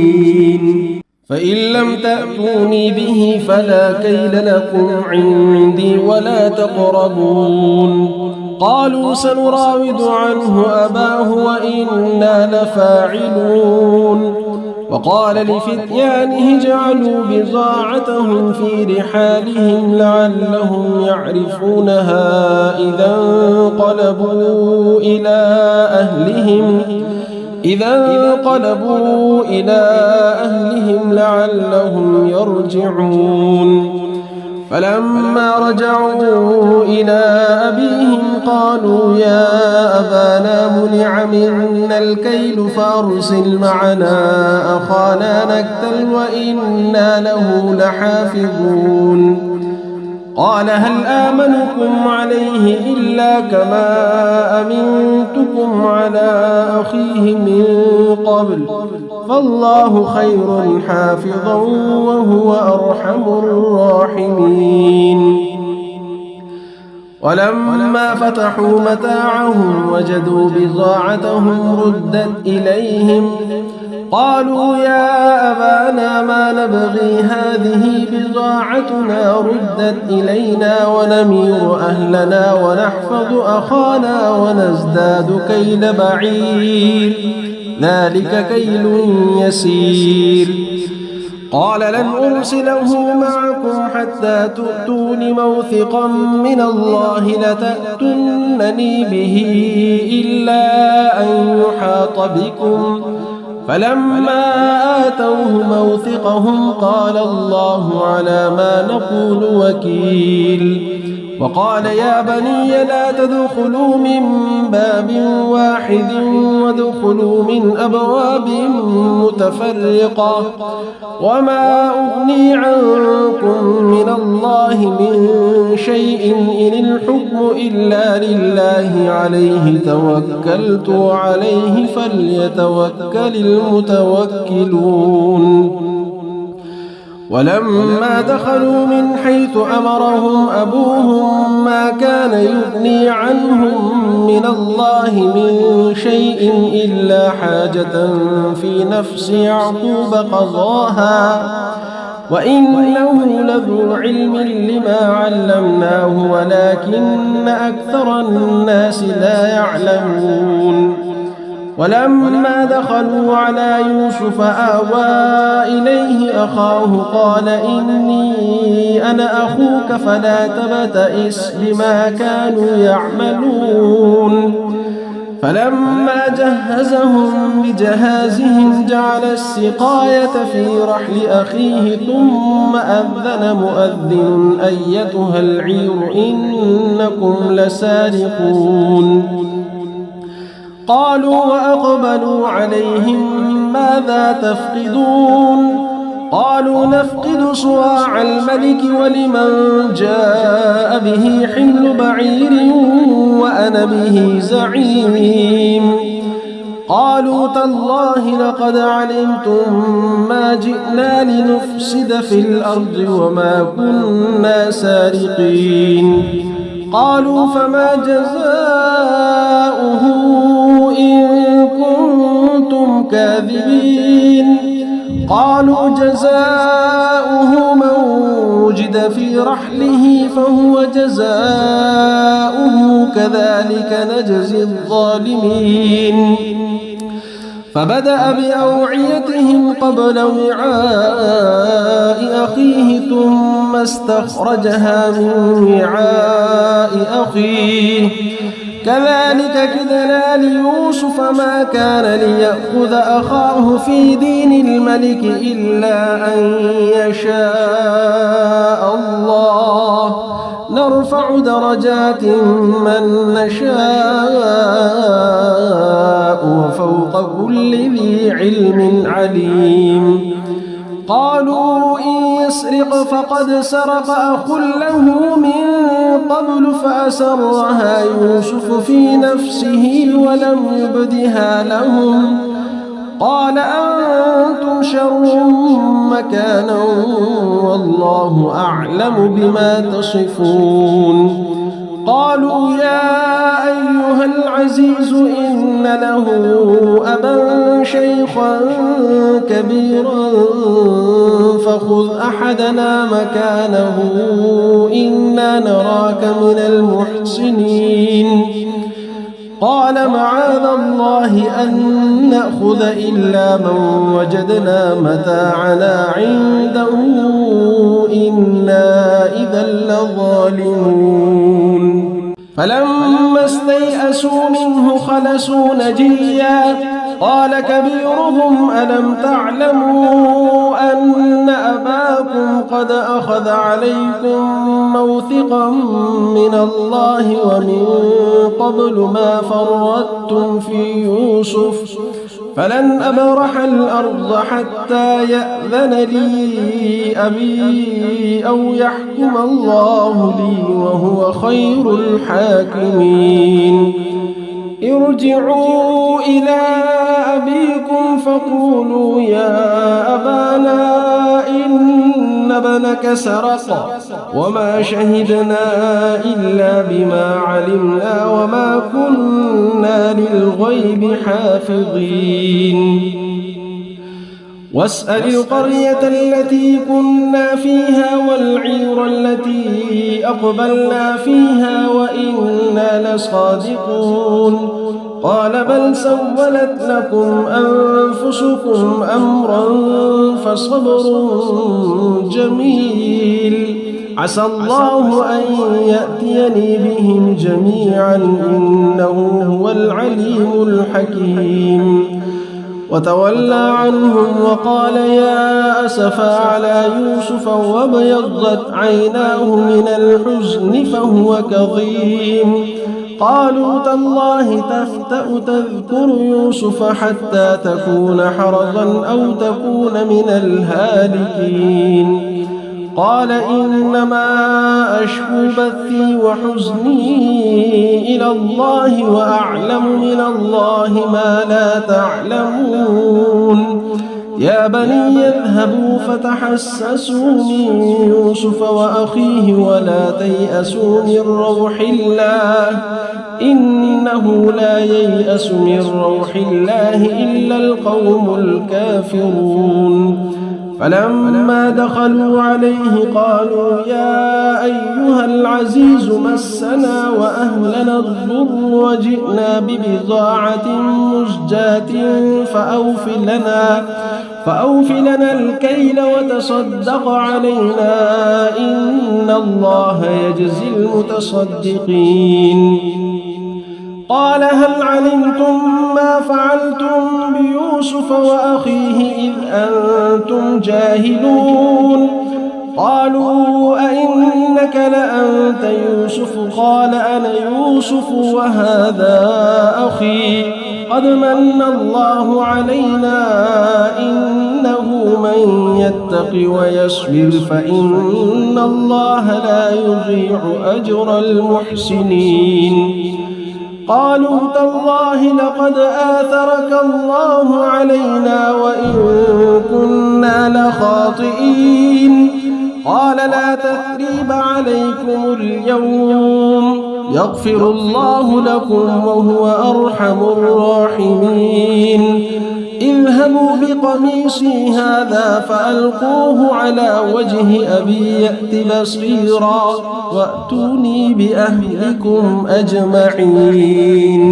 فإن لم تأتوني به فلا كيل لكم عندي ولا تقربون قالوا سنراود عنه أباه وإنا لفاعلون وقال لفتيانه اجعلوا بضاعتهم في رحالهم لعلهم يعرفونها إذا انقلبوا إلى أهلهم لعلهم يرجعون فلما رجعوا إلى أبيهم قالوا يا أبانا منع منا الكيل فأرسل معنا أخانا نكتل وإنا له لحافظون قال هل آمنكم عليه إلا كما أمنتكم على أخيه من قبل فالله خير حافظا وهو أرحم الراحمين ولما فتحوا متاعهم وجدوا بضاعتهم ردت إليهم قالوا يا أبانا ما نبغي هذه بضاعتنا ردت إلينا ونمير أهلنا ونحفظ أخانا ونزداد كيل بعير ذلك كيل يسير قال لن أرسله معكم حتى تؤتون موثقا من الله لتأتونني به إلا أن يحاط بكم فلما آتوه موثقهم قال الله على ما نقول وكيل وقال يا بني لا تدخلوا من باب واحد وادخلوا من أبواب متفرقة وما أغني عنكم من الله من شيء إن الحكم إلا لله عليه توكلت وعليه فليتوكل المتوكلون ولما دخلوا من حيث أمرهم أبوهم ما كان يغني عنهم من الله من شيء إلا حاجة في نفس يعقوب قضاها وإنه لذو علم لما علمناه ولكن أكثر الناس لا يعلمون ولما دخلوا على يوسف آوى إليه أخاه قال إني أنا أخوك فلا تبتئس بما كانوا يعملون فلما جهزهم بجهازهم جعل السقاية في رحل أخيه ثم أذن مؤذن أيتها العير إنكم لسارقون قالوا وأقبلوا عليهم ماذا تفقدون قالوا نفقد صواع الملك ولمن جاء به حمل بعير وأنا به زعيم قالوا تالله لقد علمتم ما جئنا لنفسد في الأرض وما كنا سارقين قالوا فما جزاؤه إن كنتم كاذبين قالوا جزاؤه من وجد في رحله فهو جزاؤه كذلك نجزي الظالمين فبدأ بأوعيتهم قبل وعاء أخيه ثم استخرجها من وعاء أخيه كذلك كدنا ليوسف ما كان ليأخذ أخاه في دين الملك إلا أن يشاء الله نرفع درجات من نشاء وفوق كل ذي علم عليم قالوا إن يسرق فقد سرق أخ له من قبل فأسرها يوسف في نفسه ولم يبدها لهم قال أنتم شر مكانا والله أعلم بما تصفون. قالوا يا أيها العزيز إن له أبا شيخا كبيرا فخذ أحدنا مكانه إنا نراك من المحسنين. قال معاذ الله أن نأخذ إلا من وجدنا متاعنا عنده إنا إذا لظالمون. فلما استيئسوا منه خلصوا نجيا قال كبيرهم ألم تعلموا أن أباكم قد أخذ عليكم موثقا من الله ومن قبل ما فرطتم في يوسف فلن أبرح الأرض حتى يأذن لي أبي أو يحكم الله لي وهو خير الحاكمين. ارجعوا إلى أبيكم فقولوا يا أبانا إن ابنك سرق وما شهدنا إلا بما علمنا وما كنا للغيب حافظين. واسأل القرية التي كنا فيها والعير التي أقبلنا فيها وإنا لصادقون. قال بل سولت لكم أنفسكم أمرا فصبر جميل عسى الله أن يأتيني بهم جميعا إنه هو العليم الحكيم. وتولى عنهم وقال يا أسفا على يوسف وابيضت عيناه من الحزن فهو كظيم. قالوا تالله تفتأ تذكر يوسف حتى تكون حرضا أو تكون من الهالكين. قال إنما أشكو بثي وحزني إلى الله وأعلم من الله ما لا تعلمون. يا بني اذهبوا فتحسسوا من يوسف وأخيه ولا تيأسوا من روح الله إنه لا ييأس من روح الله إلا القوم الكافرون. فلما دخلوا عليه قالوا يا أيها العزيز مسنا وأهلنا الضر وجئنا ببضاعة مزجاة فأوف لنا الكيل وتصدق علينا إن الله يجزي المتصدقين. قال هل علمتم ما فعلتم بيوسف وأخيه إذ أنتم جاهلون؟ قالوا أئنك لأنت يوسف؟ قال أنا يوسف وهذا أخي قد من الله علينا إنه من يتق ويصبر فإن الله لا يضيع أجر المحسنين. قالوا تالله لقد آثرك الله علينا وإن كنا لخاطئين. قال لا تثريب عليكم اليوم يغفر الله لكم وهو أرحم الراحمين. اذهبوا بقميصي هذا فألقوه على وجه أبي يأت بصيرا وأتوني بأهلكم أجمعين.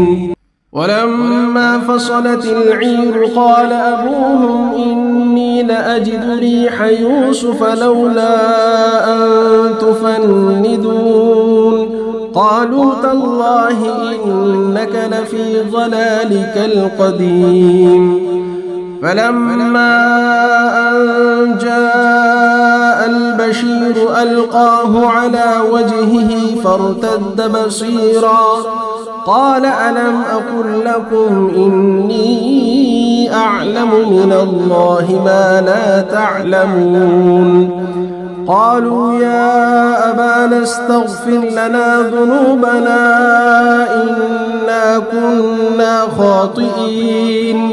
ولما فصلت العير قال أبوهم إني لأجد ريح يوسف لولا أن تفندون. قالوا تالله إنك لفي ضلالك القديم. فلما أن جاء البشير ألقاه على وجهه فارتد بصيرا قال ألم أقل لكم إني أعلم من الله ما لا تعلمون. قالوا يا أبانا استغفر لنا ذنوبنا إنا كنا خاطئين.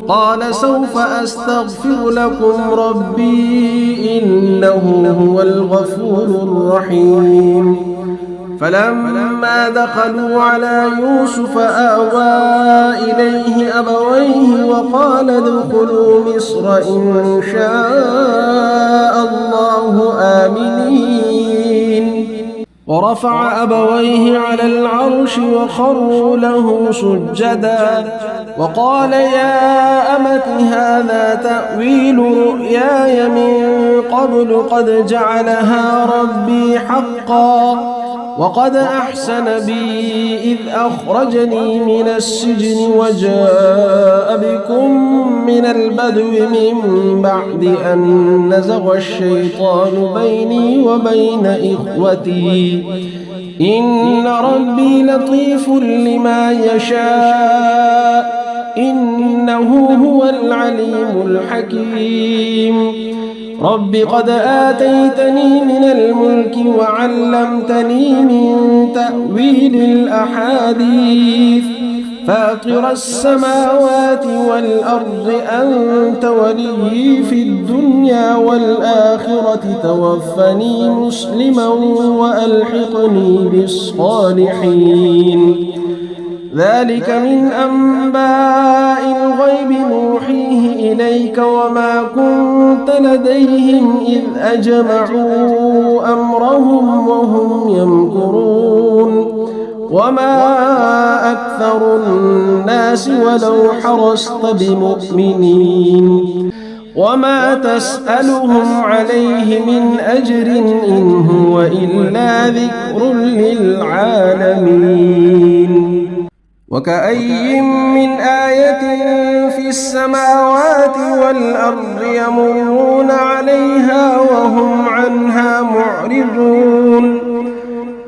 قال سوف أستغفر لكم ربي إنه هو الغفور الرحيم فلما دخلوا على يوسف آوى إليه أبويه وقال ادخلوا مصر إن شاء الله آمنين ورفع أبويه على العرش وخروا له سجدا وقال يا أمت هذا تأويل رؤياي من قبل قد جعلها ربي حقا وقد أحسن بي إذ أخرجني من السجن وجاء بكم من البدو من بعد أن نزغ الشيطان بيني وبين إخوتي إن ربي لطيف لما يشاء إنه هو العليم الحكيم رب قد آتيتني من الملك وعلمتني من تأويل الأحاديث فاطر السماوات والأرض أنت ولي في الدنيا والآخرة توفني مسلما وألحقني بالصالحين ذلك من أنباء الغيب نوحيه إليك وما كنت لديهم إذ أجمعوا أمرهم وهم يمكرون وما أكثر الناس ولو حرصت بمؤمنين وما تسألهم عليه من أجر إن هو إلا ذكر للعالمين وكأي من آية في السماوات والأرض يمرون عليها وهم عنها معرضون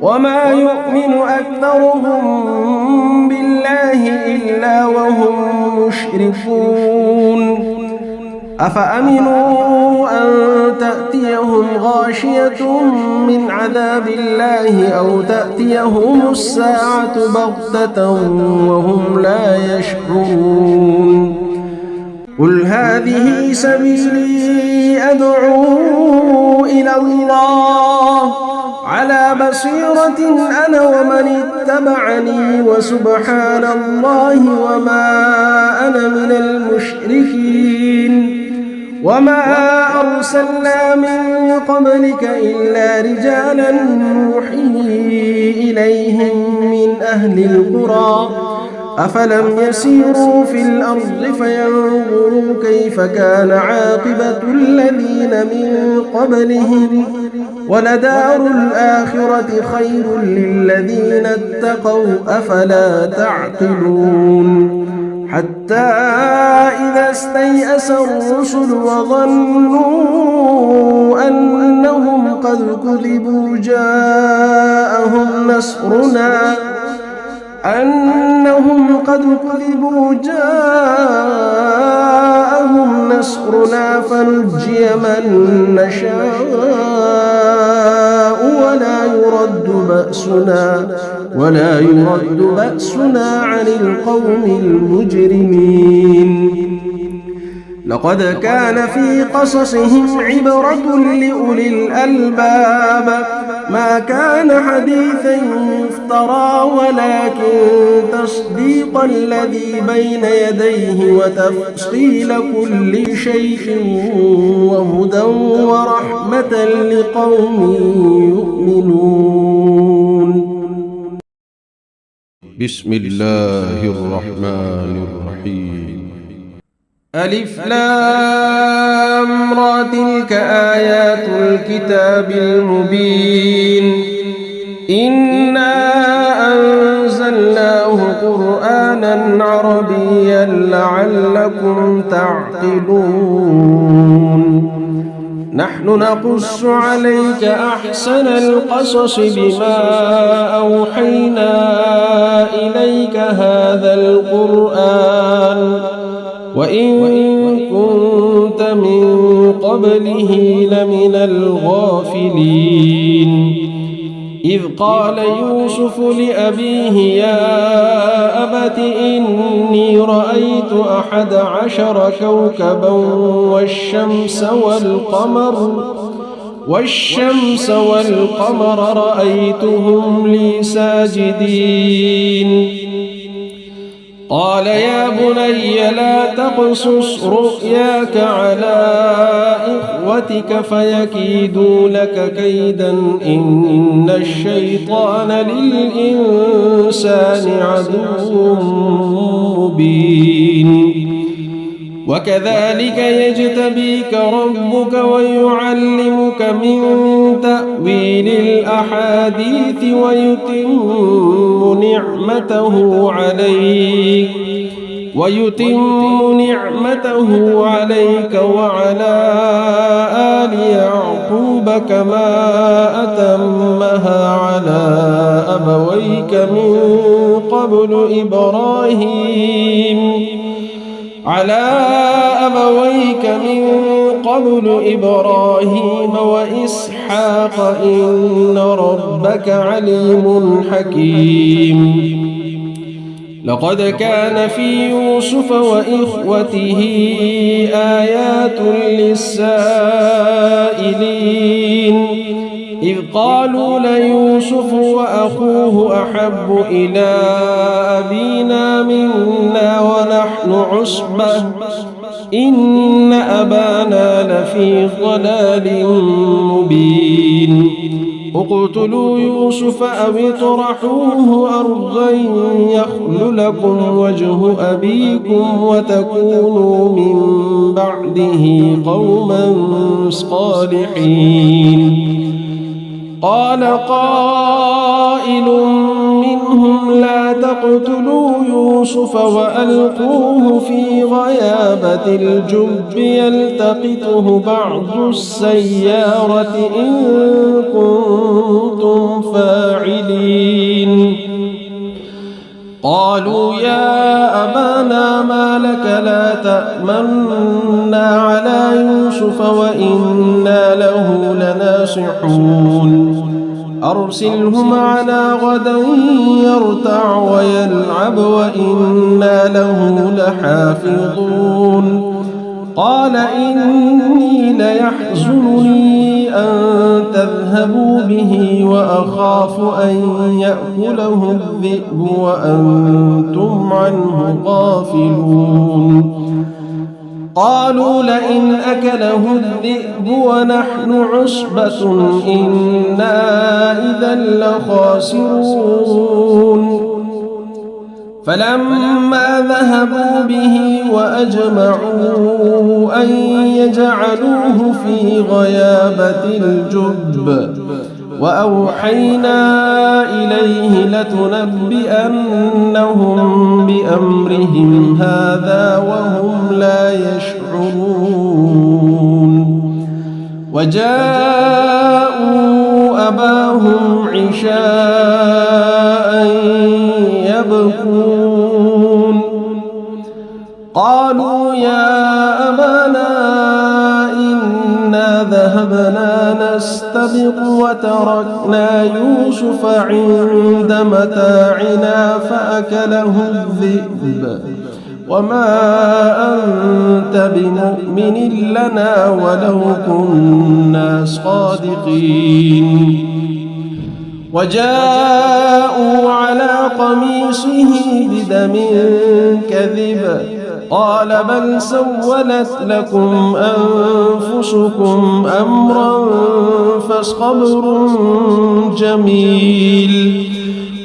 وما يؤمن أكثرهم بالله إلا وهم مشركون أفأمنوا أن تأتيهم غاشية من عذاب الله أو تأتيهم الساعة بغتة وهم لا يشعرون قل هذه سبيلي أدعو إلى الله على بصيرة أنا ومن اتبعني وسبحان الله وما أنا من المشركين وما أرسلنا من قبلك إلا رجالا نوحي إليهم من أهل القرى أفلم يسيروا في الأرض فينظروا كيف كان عاقبة الذين من قبلهم ولدار الآخرة خير للذين اتقوا أفلا تعقلون حتى إذا استيأس الرسل وظنوا أنهم قد كذبوا جاءهم نصرنا فنجي من نشاء ولا يرد بأسنا عن القوم المجرمين لقد كان في قصصهم عبرة لأولي الألباب ما كان حديثا يفترى ولكن تصديق الذي بين يديه وتفصيل كل شيء وهدى ورحمة لقوم يؤمنون بسم الله الرحمن الرحيم ألف لام را تلك آيات الكتاب المبين إنا أنزلناه قرآنا عربيا لعلكم تعقلون نحن نقص عليك أحسن القصص بما أوحينا إليك هذا القرآن وإن كنت من قبله لمن الغافلين إذ قال يوسف لأبيه يا أبت إني رأيت 11 كوكبا والشمس والقمر رأيتهم لي ساجدين قال يا بني لا تقصص رؤياك على إخوتك فيكيدوا لك كيدا إن الشيطان للإنسان عدو مبين وكذلك يجتبيك ربك ويعلمك من تأويل الأحاديث ويتم نعمته عليك وعلى آل يعقوب كما أتمها على أبويك من قبل إبراهيم وإسحاق إن ربك عليم حكيم لقد كان في يوسف وإخوته آيات للسائلين إذ قالوا ليوسف وأخوه أحب إلى أبينا منا ونحن عصبة إن أبانا لفي ضلال مبين اقتلوا يوسف أو اطرحوه أرضا يخل لكم وجه أبيكم وتكونوا من بعده قوما صالحين قال قائل منهم لا تقتلوا يوسف وألقوه في غيابة الجب يلتقطه بعض السيارة إن كنتم فاعلين قالوا يا أبانا ما لك لا تأمنا على يوسف وإنا له لناصحون أرسله معنا غدا يرتع ويلعب وإنا له لحافظون قال إني ليحزنني أن تذهبوا به وأخاف أن يأكله الذئب وأنتم عنه غافلون قالوا لئن أكله الذئب ونحن عصبة إنا إذا لخاسرون فلما ذهبوا به وأجمعوا أن يجعلوه في غيابة الجب وأوحينا إليه لتنبئنهم بأمرهم هذا وهم لا يشعرون وجاءوا أباهم عشاء يبكون قالوا يا أبانا إنا ذهبنا نستبق وتركنا يوسف عند متاعنا فأكله الذئب وما أنت بمؤمن لنا ولو كنا صادقين وجاءوا على قميصه بدم كذب قال بل سولت لكم أنفسكم أمرا فصبر جميل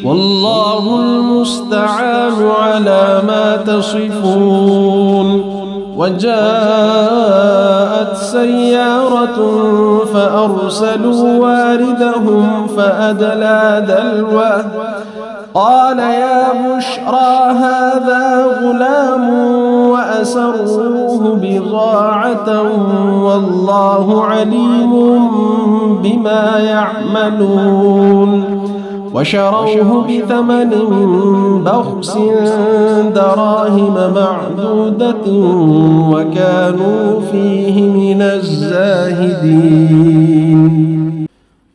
والله المستعان على ما تصفون وجاءت سيارة فأرسلوا واردهم فأدلى دلوه قال يا بشرى هذا غلام وأسروه بضاعة والله عليم بما يعملون وشروه بثمن بخس دراهم معدودة وكانوا فيه من الزاهدين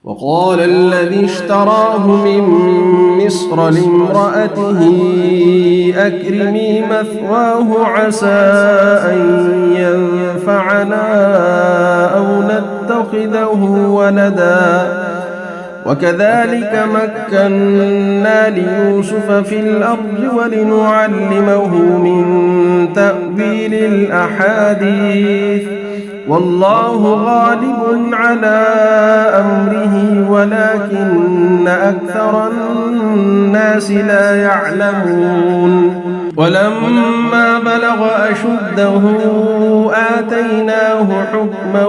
وقال الذي اشتراه من مصر لامرأته أكرمي مثواه عسى أن ينفعنا أو نتخذه ولدا وكذلك مكنا ليوسف في الأرض ولنعلمه من تأويل الأحاديث والله غالب على أمره ولكن أكثر الناس لا يعلمون ولما بلغ أشده آتيناه حكما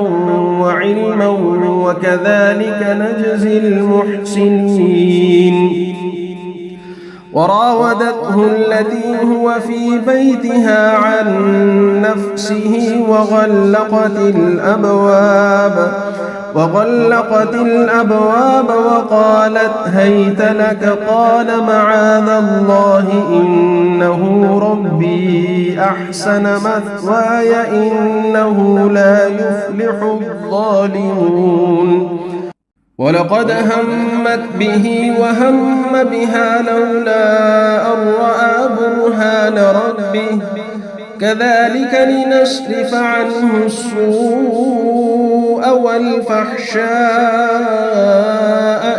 وعلما وكذلك نجزي المحسنين وراودته التي هو في بيتها عن نفسه وغلقت الأبواب وقالت هيت لك قال معاذ الله إنه ربي أحسن مثواي إنه لا يفلح الظالمون ولقد همت به وهم بها لولا أن رأى برهان ربه كذلك لنصرف عنه السوء والفحشاء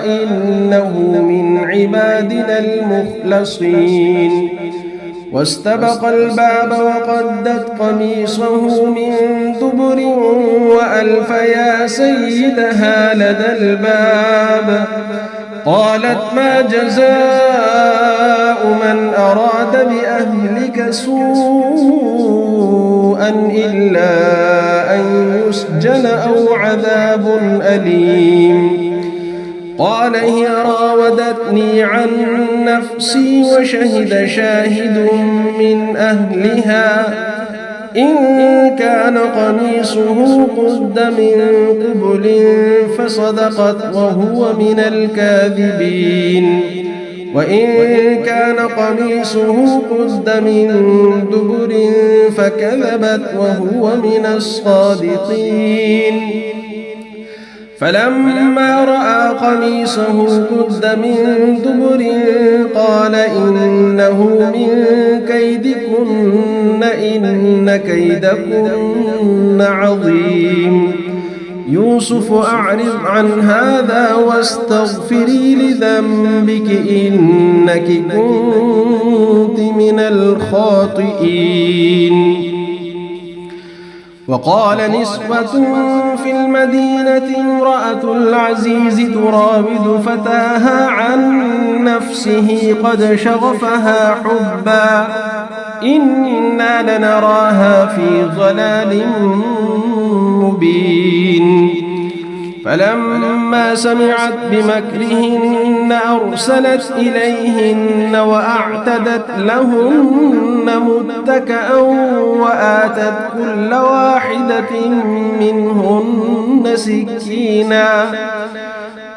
إنه من عبادنا المخلصين واستبق الباب وقدت قميصه من دبر وألف يا سيدها لدى الباب قالت ما جزاء من أراد بأهلك سوءا إلا أن يسجن أو عذاب أليم قال هي راودتني عن نفسي وشهد شاهد من أهلها إن كان قميصه قد من قبل فصدقت وهو من الكاذبين وإن كان قميصه قد من دبر فكذبت وهو من الصادقين فلما رأى قميصه قد من دبر قال إنه من كيدكن إن كيدكن عظيم يوسف أعرض عن هذا واستغفري لذنبك إنك كنت من الخاطئين وقال نسوة في المدينة امرأة العزيز تراود فتاها عن نفسه قد شغفها حبا إنا لنراها في ضلال مبين فلما سمعت بمكرهن أرسلت إليهن وأعتدت لهن متكأ وآتت كل واحدة منهن سكينا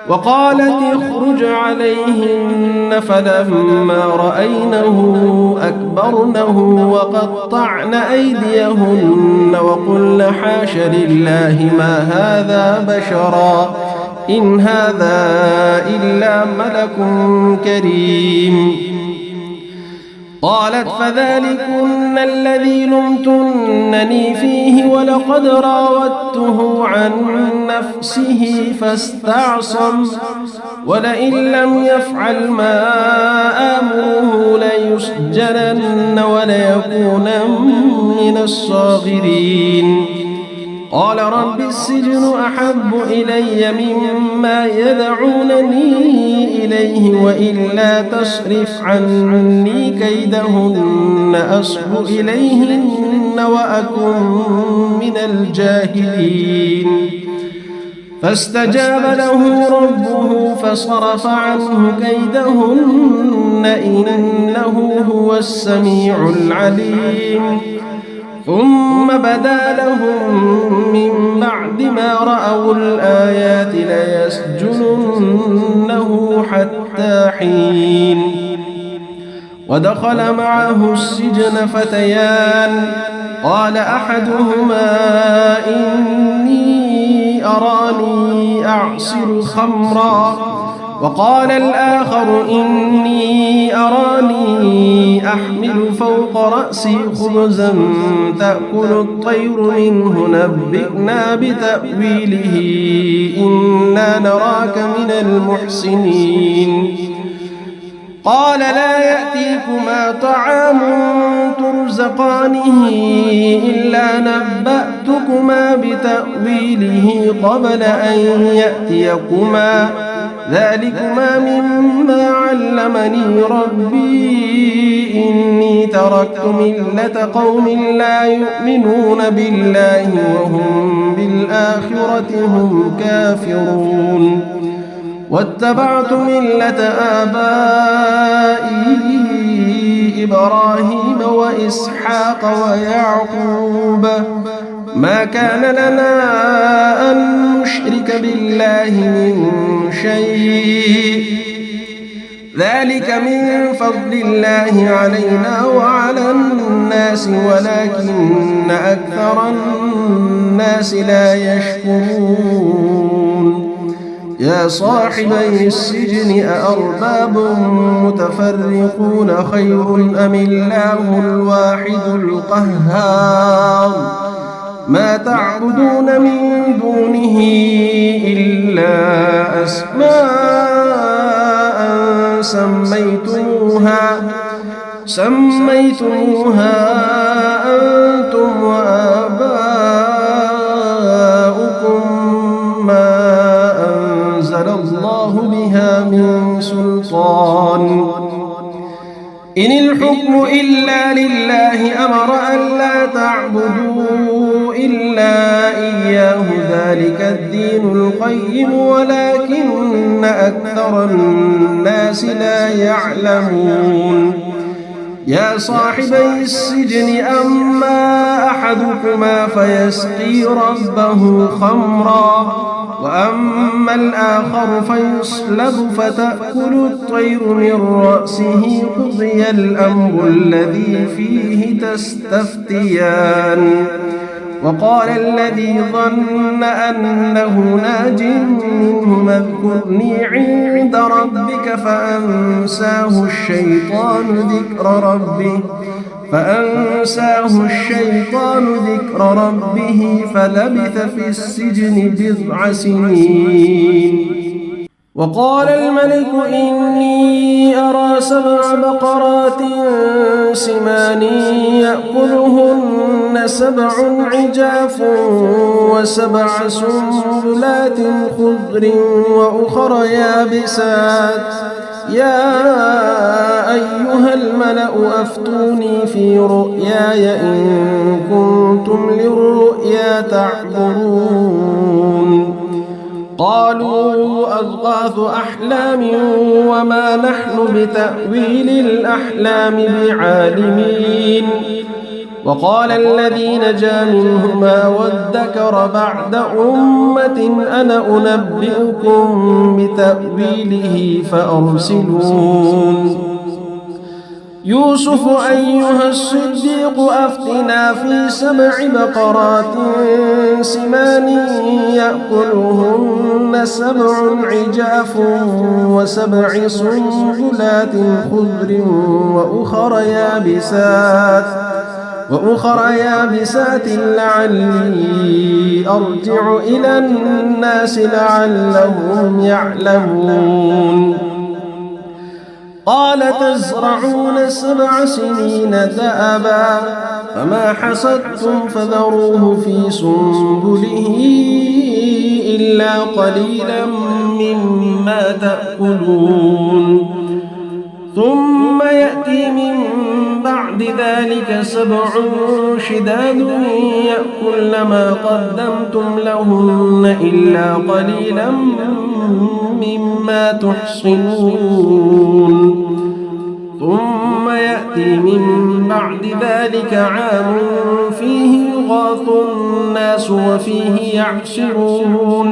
وقالت اخرج عليهن فلما رأينه أكبرنه وقطعن أيديهن وقلن حاش لله ما هذا بشرا إن هذا إلا ملك كريم قالت فذلكن الذي لمتنني فيه ولقد راودته عن نفسه فاستعصم ولئن لم يفعل ما آمره ليسجنن وليكونن من الصاغرين قال رب السجن أحب إلي مما يدعونني إليه وإلا تصرف عني كيدهن أصب إليهن وأكن من الجاهلين فاستجاب له ربه فصرف عنه كيدهن إنه هو السميع العليم ثم بدا لهم من بعد ما رأوا الآيات ليسجننه حتى حين ودخل معه السجن فتيان قال أحدهما إني أراني أعصر خمرا وقال الآخر إني أراني أحمل فوق رأسي خبزا تأكل الطير منه نبئنا بتأويله إنا نراك من المحسنين قال لا يأتيكما طعام ترزقانه إلا نبأتكما بتأويله قبل أن يأتيكما ذلكما مما علمني ربي إني تركت ملة قوم لا يؤمنون بالله وهم بالآخرة هم كافرون واتبعت ملة آبائي إبراهيم وإسحاق ويعقوب ما كان لنا أن نشرك بالله من شيء ذلك من فضل الله علينا وعلى الناس ولكن أكثر الناس لا يشكرون يا صاحبي السجن أأرباب متفرقون خير أم الله الواحد القهار ما تعبدون من دونه إلا أسماء سميتموها أنتم وآباؤكم ما أنزل الله بها من سلطان إن الحكم إلا لله أمر ألا تعبدوا إلا إياه ذلك الدين القيم ولكن أكثر الناس لا يعلمون يا صاحبي السجن أما أحدكما فيسقي ربه خمرا وأما الآخر فيصلب فتأكل الطير من رأسه قضي الأمر الذي فيه تستفتيان وقال الذي ظن أنه ناج منهما اذكرني عند ربك فأنساه الشيطان ذكر ربه فلبث في السجن بضع سنين وقال الملك إني أرى 7 بقرات سمان يأكلهن 7 عجاف و7 سنبلات خضر وأخر يابسات يا أيها الملأ أفتوني في رؤياي إن كنتم للرؤيا تعبرون قالوا أضغاث أحلام وما نحن بتأويل الأحلام بعالمين وقال الذي نجا منهما وادكر بعد أمة أنا أنبئكم بتأويله فأرسلون يوسف أيها الصديق أفتنا في 7 بقرات سمان يأكلهن 7 عجاف و7 سنبلات خضر وأخر يابسات لعلي أرجع إلى الناس لعلهم يعلمون قال تزرعون 7 سنين دأبا فما حصدتم فذروه في سنبله إلا قليلا مما تأكلون ثم يأتي من بعد ذلك 7 شداد يأكلن ما قدمتم لهن إلا قليلا مما تحصنون ثم يأتي من بعد ذلك عام فيه يغاث الناس وفيه يعصرون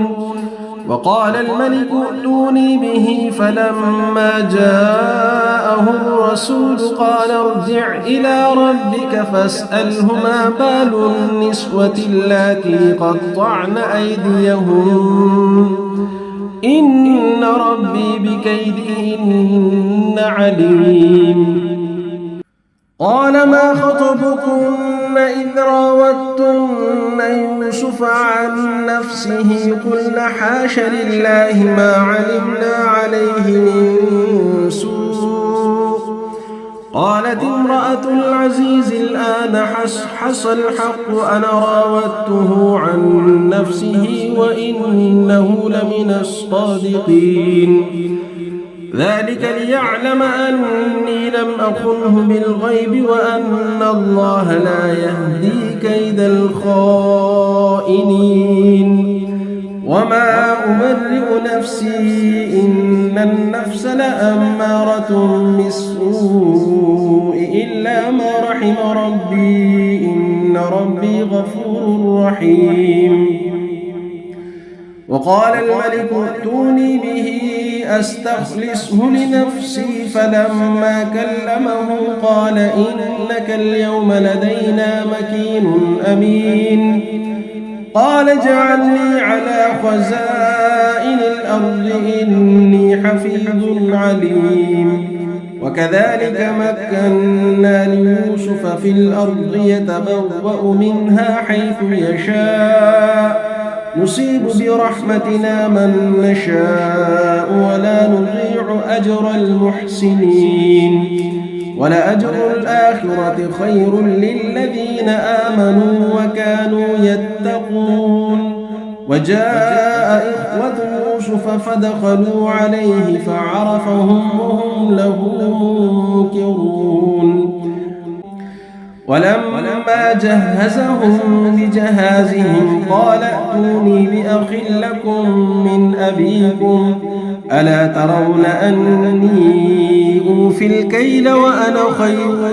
وقال الملك ائتوني به فلما جاءه الرسول قال ارجع إلى ربك فاسأله ما بال النسوة اللاتي قطعن أيديهن إن ربي بكيدهن عليم. قال ما خطبكن إذ راوتن يوسف عن نفسه قلن حاش لله ما علمنا عليه من سوء. قالت امرأة العزيز الآن حصحص الحق أنا راودته عن نفسه وإنه لمن الصادقين. ذلك ليعلم أني لم أخنه بالغيب وأن الله لا يهدي كيد الخائنين. وما أبرئ نفسي إن النفس لأمارة بالسوء إلا ما رحم ربي إن ربي غفور رحيم. وقال الملك ائتوني به أستخلصه لنفسي فلما كلمه قال إنك اليوم لدينا مكين أمين. قال اجعلني على خزائن الأرض إني حفيظ عليم. وكذلك مكنا ليوسف في الأرض يتبوأ منها حيث يشاء نصيب برحمتنا من نشاء ولا نضيع أجر المحسنين. ولأجر الآخرة خير للذين آمنوا وكانوا يتقون. وجاء إخوة يوسف فدخلوا عليه فعرفهم وهم له منكرون. ولما جهزهم بجهازهم قال ائتوني بأخ لكم من أبيكم ألا ترون أني أوفي الكيل وأنا خير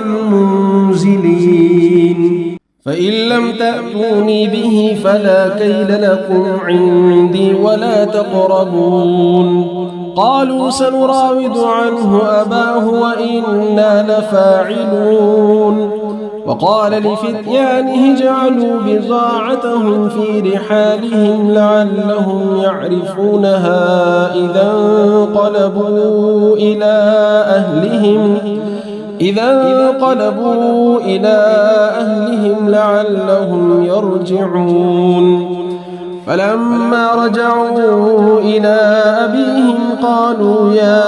المنزلين. فإن لم تأتوني به فلا كيل لكم عندي ولا تقربون. قالوا سنراود عنه أباه وإنا لفاعلون. وقال لفتيانه اجعلوا بضاعتهم في رحالهم لعلهم يعرفونها إذا انقلبوا إلى أهلهم لعلهم يرجعون. فلما رجعوا إلى أبيهم قالوا يا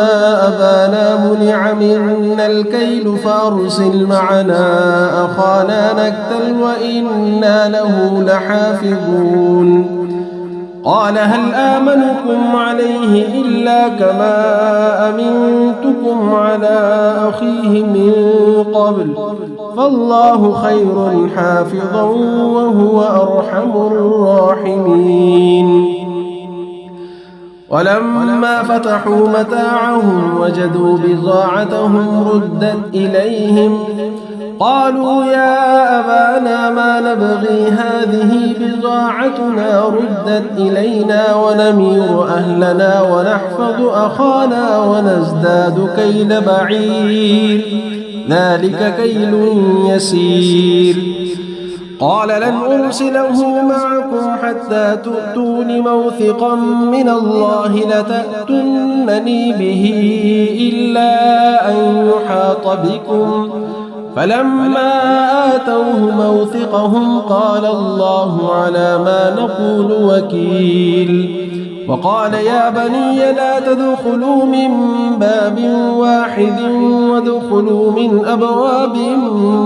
أبانا منع منا الكيل فأرسل معنا أخانا نكتل وإنا له لحافظون. قال هل آمنكم عليه إلا كما أمنتكم على أخيه من قبل فالله خير حافظا وهو أرحم الراحمين. ولما فتحوا متاعهم وجدوا بضاعتهم ردت إليهم قالوا يا أبانا ما نبغي هذه بضاعتنا ردت إلينا ونمير أهلنا ونحفظ أخانا ونزداد كيل بعير ذلك كيل يسير. قال لن أرسله معكم حتى تؤتون موثقا من الله لتأتونني به إلا أن يحاط بكم. فلما آتوه موثقهم قال الله على ما نقول وكيل. وقال يا بني لا تدخلوا من باب واحد وادخلوا من أبواب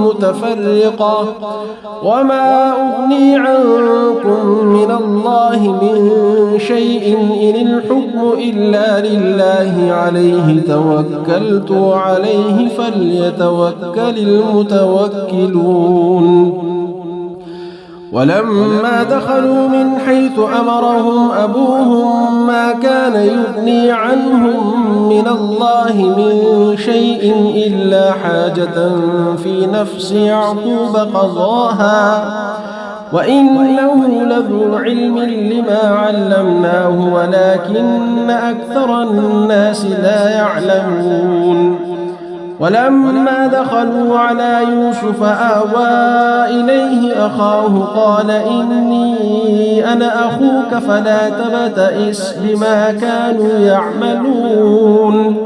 متفرقة وما أغني عنكم من الله من شيء إن الحكم إلا لله عليه توكلت وعليه فليتوكل المتوكلون. ولما دخلوا من حيث أمرهم أبوهم ما كان يغني عنهم من الله من شيء إلا حاجة في نفس يعقوب وإنه لذو علم لما علمناه ولكن أكثر الناس لا يعلمون ولما دخلوا على يوسف آوى إليه أخاه قال إني أنا أخوك فلا تبتئس بما كانوا يعملون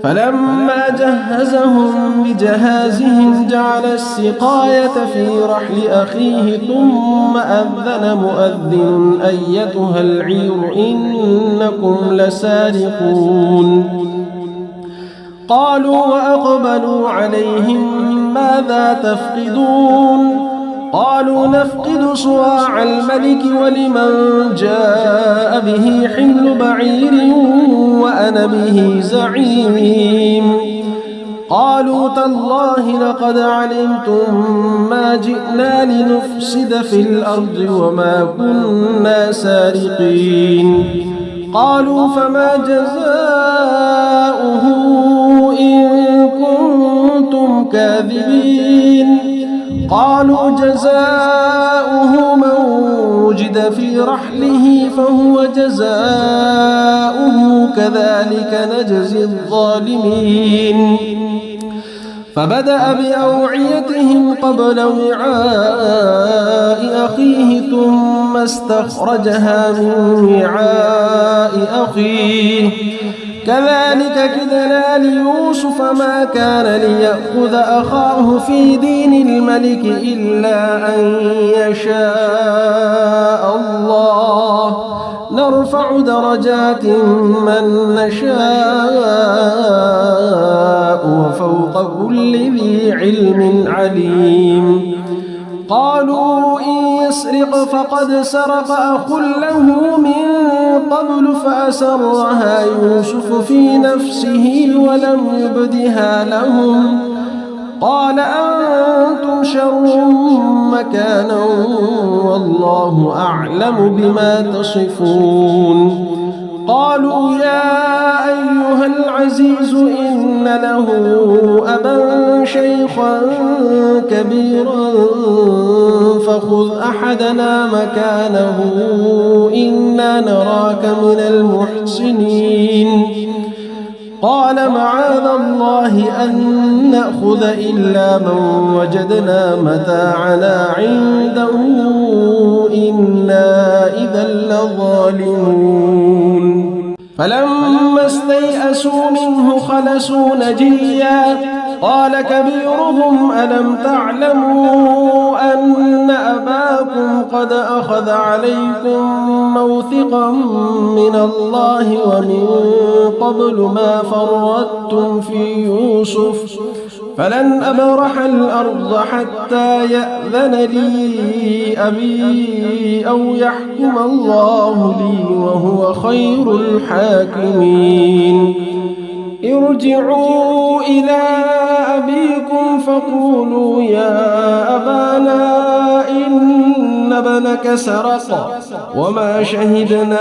فلما جهزهم بجهازهم جعل السقاية في رحل أخيه ثم أذن مؤذن أيتها العير إنكم لسارقون قالوا وأقبلوا عليهم ماذا تفقدون قالوا نفقد صواع الملك ولمن جاء به حمل بعير وأنا به زعيم قالوا تالله لقد علمتم ما جئنا لنفسد في الأرض وما كنا سارقين قالوا فما جزاؤه إن كنتم كاذبين قالوا جزاؤه من وجد في رحله فهو جزاؤه كذلك نجزي الظالمين فبدأ بأوعيتهم قبل وعاء أخيه ثم استخرجها من وعاء أخيه كذلك كدنا ليوسف ما كان ليأخذ أخاه في دين الملك إلا أن يشاء الله نرفع درجات من نشاء وفوق كل ذي علم عليم قالوا إن يسرق فقد سرق أخ له من قبل فأسرها يوسف في نفسه ولم يبدها لهم قال أنتم شر مكانا والله أعلم بما تصفون قالوا يا أيها العزيز إن له أبا شيخا كبيرا فخذ أحدنا مكانه إنا نراك من المحسنين قال معاذ الله أن نأخذ إلا من وجدنا متاعنا عنده إنا إذا لظالمون فلما استيئسوا منه خلصوا نجيا قال كبيرهم ألم تعلموا أن أباكم قد أخذ عليكم موثقا من الله ومن قبل ما فرطتم في يوسف فلن أبرح الأرض حتى يأذن لي أبي أو يحكم الله لي وهو خير الحاكمين ارجعوا إلى أبيكم فقولوا يا أبانا إن ابنك سرق وما شهدنا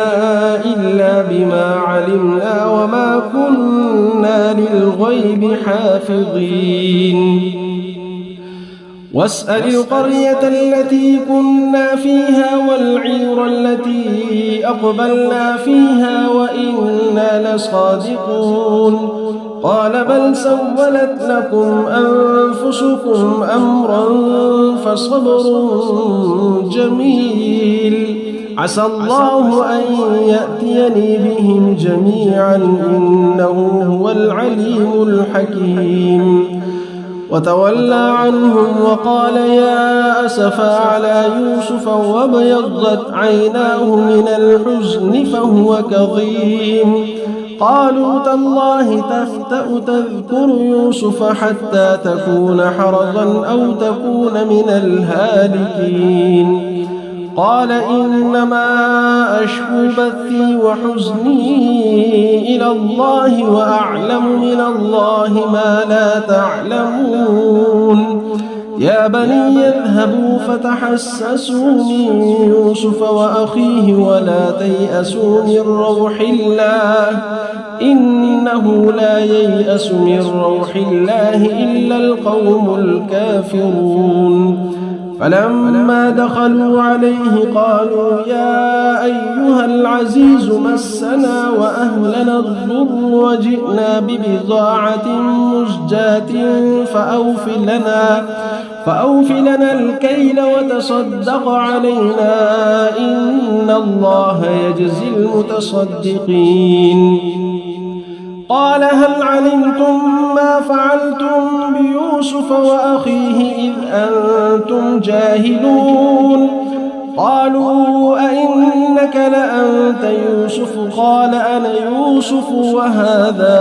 إلا بما علمنا وما كنا للغيب حافظين واسأل القرية التي كنا فيها والعير التي أقبلنا فيها وإنا لصادقون قال بل سولت لكم أنفسكم أمرا فصبر جميل عسى الله أن يأتيني بهم جميعا إنه هو العليم الحكيم وتولى عنهم وقال يا أسفا على يوسف وابيضت عيناه من الحزن فهو كظيم قالوا تالله تفتأ تذكر يوسف حتى تكون حرضا أو تكون من الهالكين قال إنما أشكو بثي وحزني إلى الله وأعلم من الله ما لا تعلمون يا بني اذهبوا فتحسسوا من يوسف وأخيه ولا تيأسوا من روح الله إنه لا ييأس من روح الله إلا القوم الكافرون فلما دخلوا عليه قالوا يا أيها العزيز مسنا وأهلنا الضر وجئنا ببضاعة مزجاة فأوف لنا الكيل وتصدق علينا إن الله يجزي المتصدقين. قال هل علمتم ما فعلتم بيوسف وأخيه إذ أنتم جاهلون؟ قالوا أئنك لأنت يوسف؟ قال أنا يوسف وهذا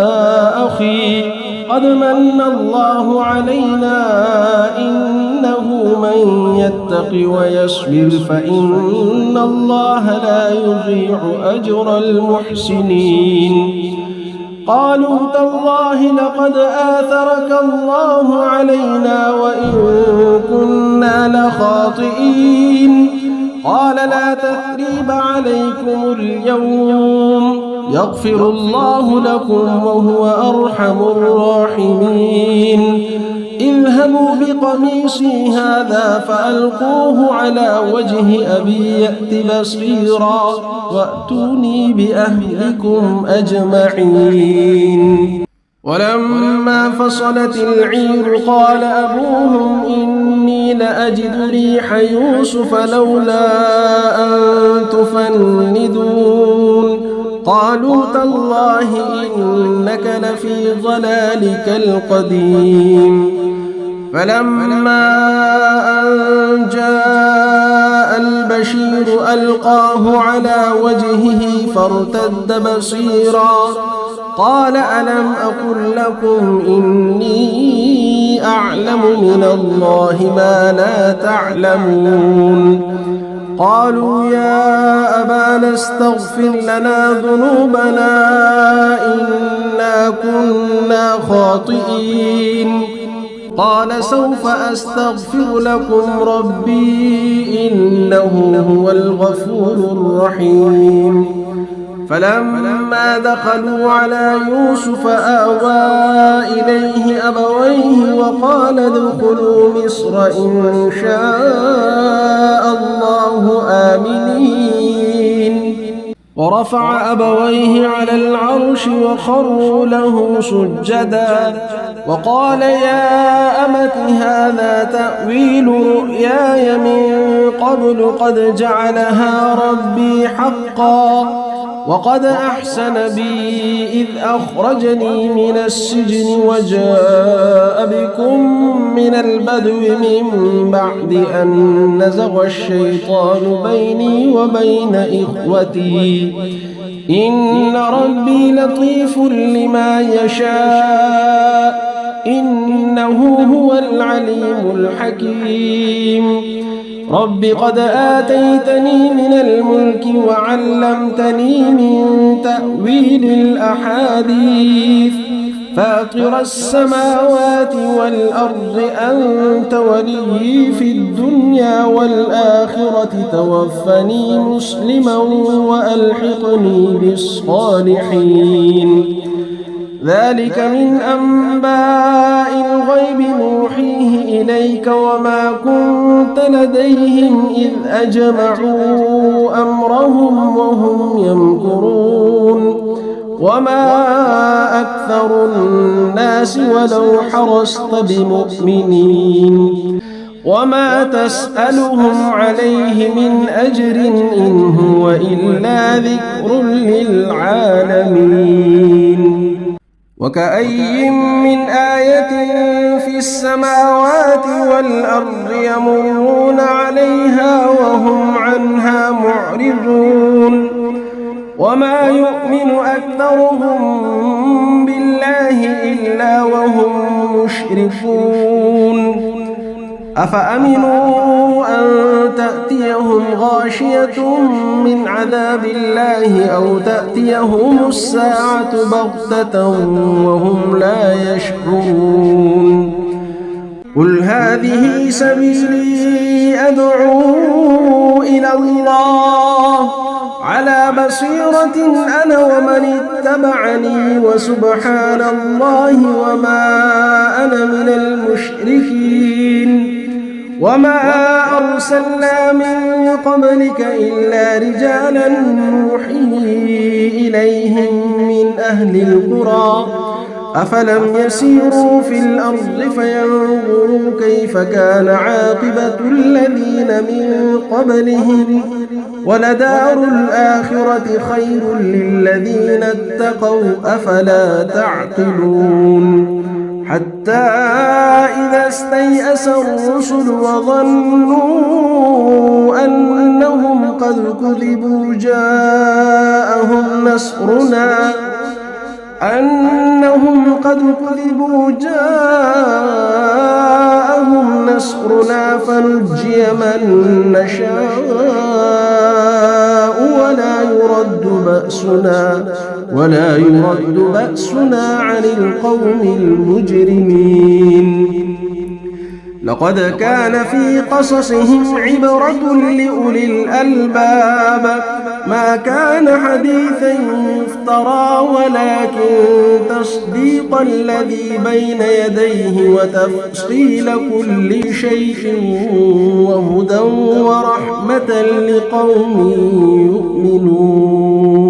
أخي قد من الله علينا إنه من يتق ويصبر فإن الله لا يضيع أجر المحسنين. قالوا تالله لقد آثرك الله علينا وإن كنا لخاطئين. قال لا تثريب عليكم اليوم يغفر الله لكم وهو أرحم الراحمين. اذهبوا بقميصي هذا فألقوه على وجه أبي يأت بصيرا وأتوني بأهلكم أجمعين. ولما فصلت العير قال أبوهم إني لأجد ريح يوسف لولا أن تفندون. قالوا تالله إنك لفي ضلالك القديم. فلما أن جاء البشير ألقاه على وجهه فارتد بصيرا قال ألم أقل لكم إني أعلم من الله ما لا تعلمون. قالوا يا أبانا استغفر لنا ذنوبنا إنا كنا خاطئين. قال سوف أستغفر لكم ربي إنه هو الغفور الرحيم. فلما دخلوا على يوسف آوى إليه أبويه وقال ادخلوا مصر إن شاء الله آمنين. ورفع أبويه على العرش وخروا له سجدا وقال يا أمت هذا تأويل رؤياي من قبل قد جعلها ربي حقا وقد أحسن بي إذ أخرجني من السجن وجاء بكم من البدو من بعد أن نزغ الشيطان بيني وبين إخوتي إن ربي لطيف لما يشاء إنه هو العليم الحكيم. رب قد آتيتني من الملك وعلمتني من تأويل الأحاديث فاطر السماوات والأرض أنت ولي في الدنيا والآخرة توفني مسلما وألحقني بالصالحين. ذلك من أنباء الغيب نوحيه إليك وما كنت لديهم إذ أجمعوا أمرهم وهم يمكرون وما أكثر الناس ولو حرصت بمؤمنين وما تسألهم عليه من أجر إن هو إلا ذكر للعالمين. وكأي من آية في السماوات والأرض يمرون عليها وهم عنها معرضون وما يؤمن أكثرهم بالله إلا وهم مشركون. أفأمنوا أن تأتيهم غاشية من عذاب الله أو تأتيهم الساعة بغتة وهم لا يشعرون. قل هذه سبيلي أدعو إلى الله على بصيرة أنا ومن اتبعني وسبحان الله وما أنا من المشركين. وما أرسلنا من قبلك إلا رجالا نوحي إليهم من أهل القرى أفلم يسيروا في الأرض فينظروا كيف كان عاقبة الذين من قبلهم ولدار الآخرة خير للذين اتقوا أفلا تعقلون حتى إذا استيأس الرسل وظنوا أنهم قد كذبوا جاءهم نصرنا فنجي من نشاء ولا يرد بأسنا عن القوم المجرمين لقد كان في قصصهم عبرة لأولي الألباب ما كان حديثا يفترى ولكن تصديق الذي بين يديه وتفصيل كل شيء وهدى ورحمة لقوم يؤمنون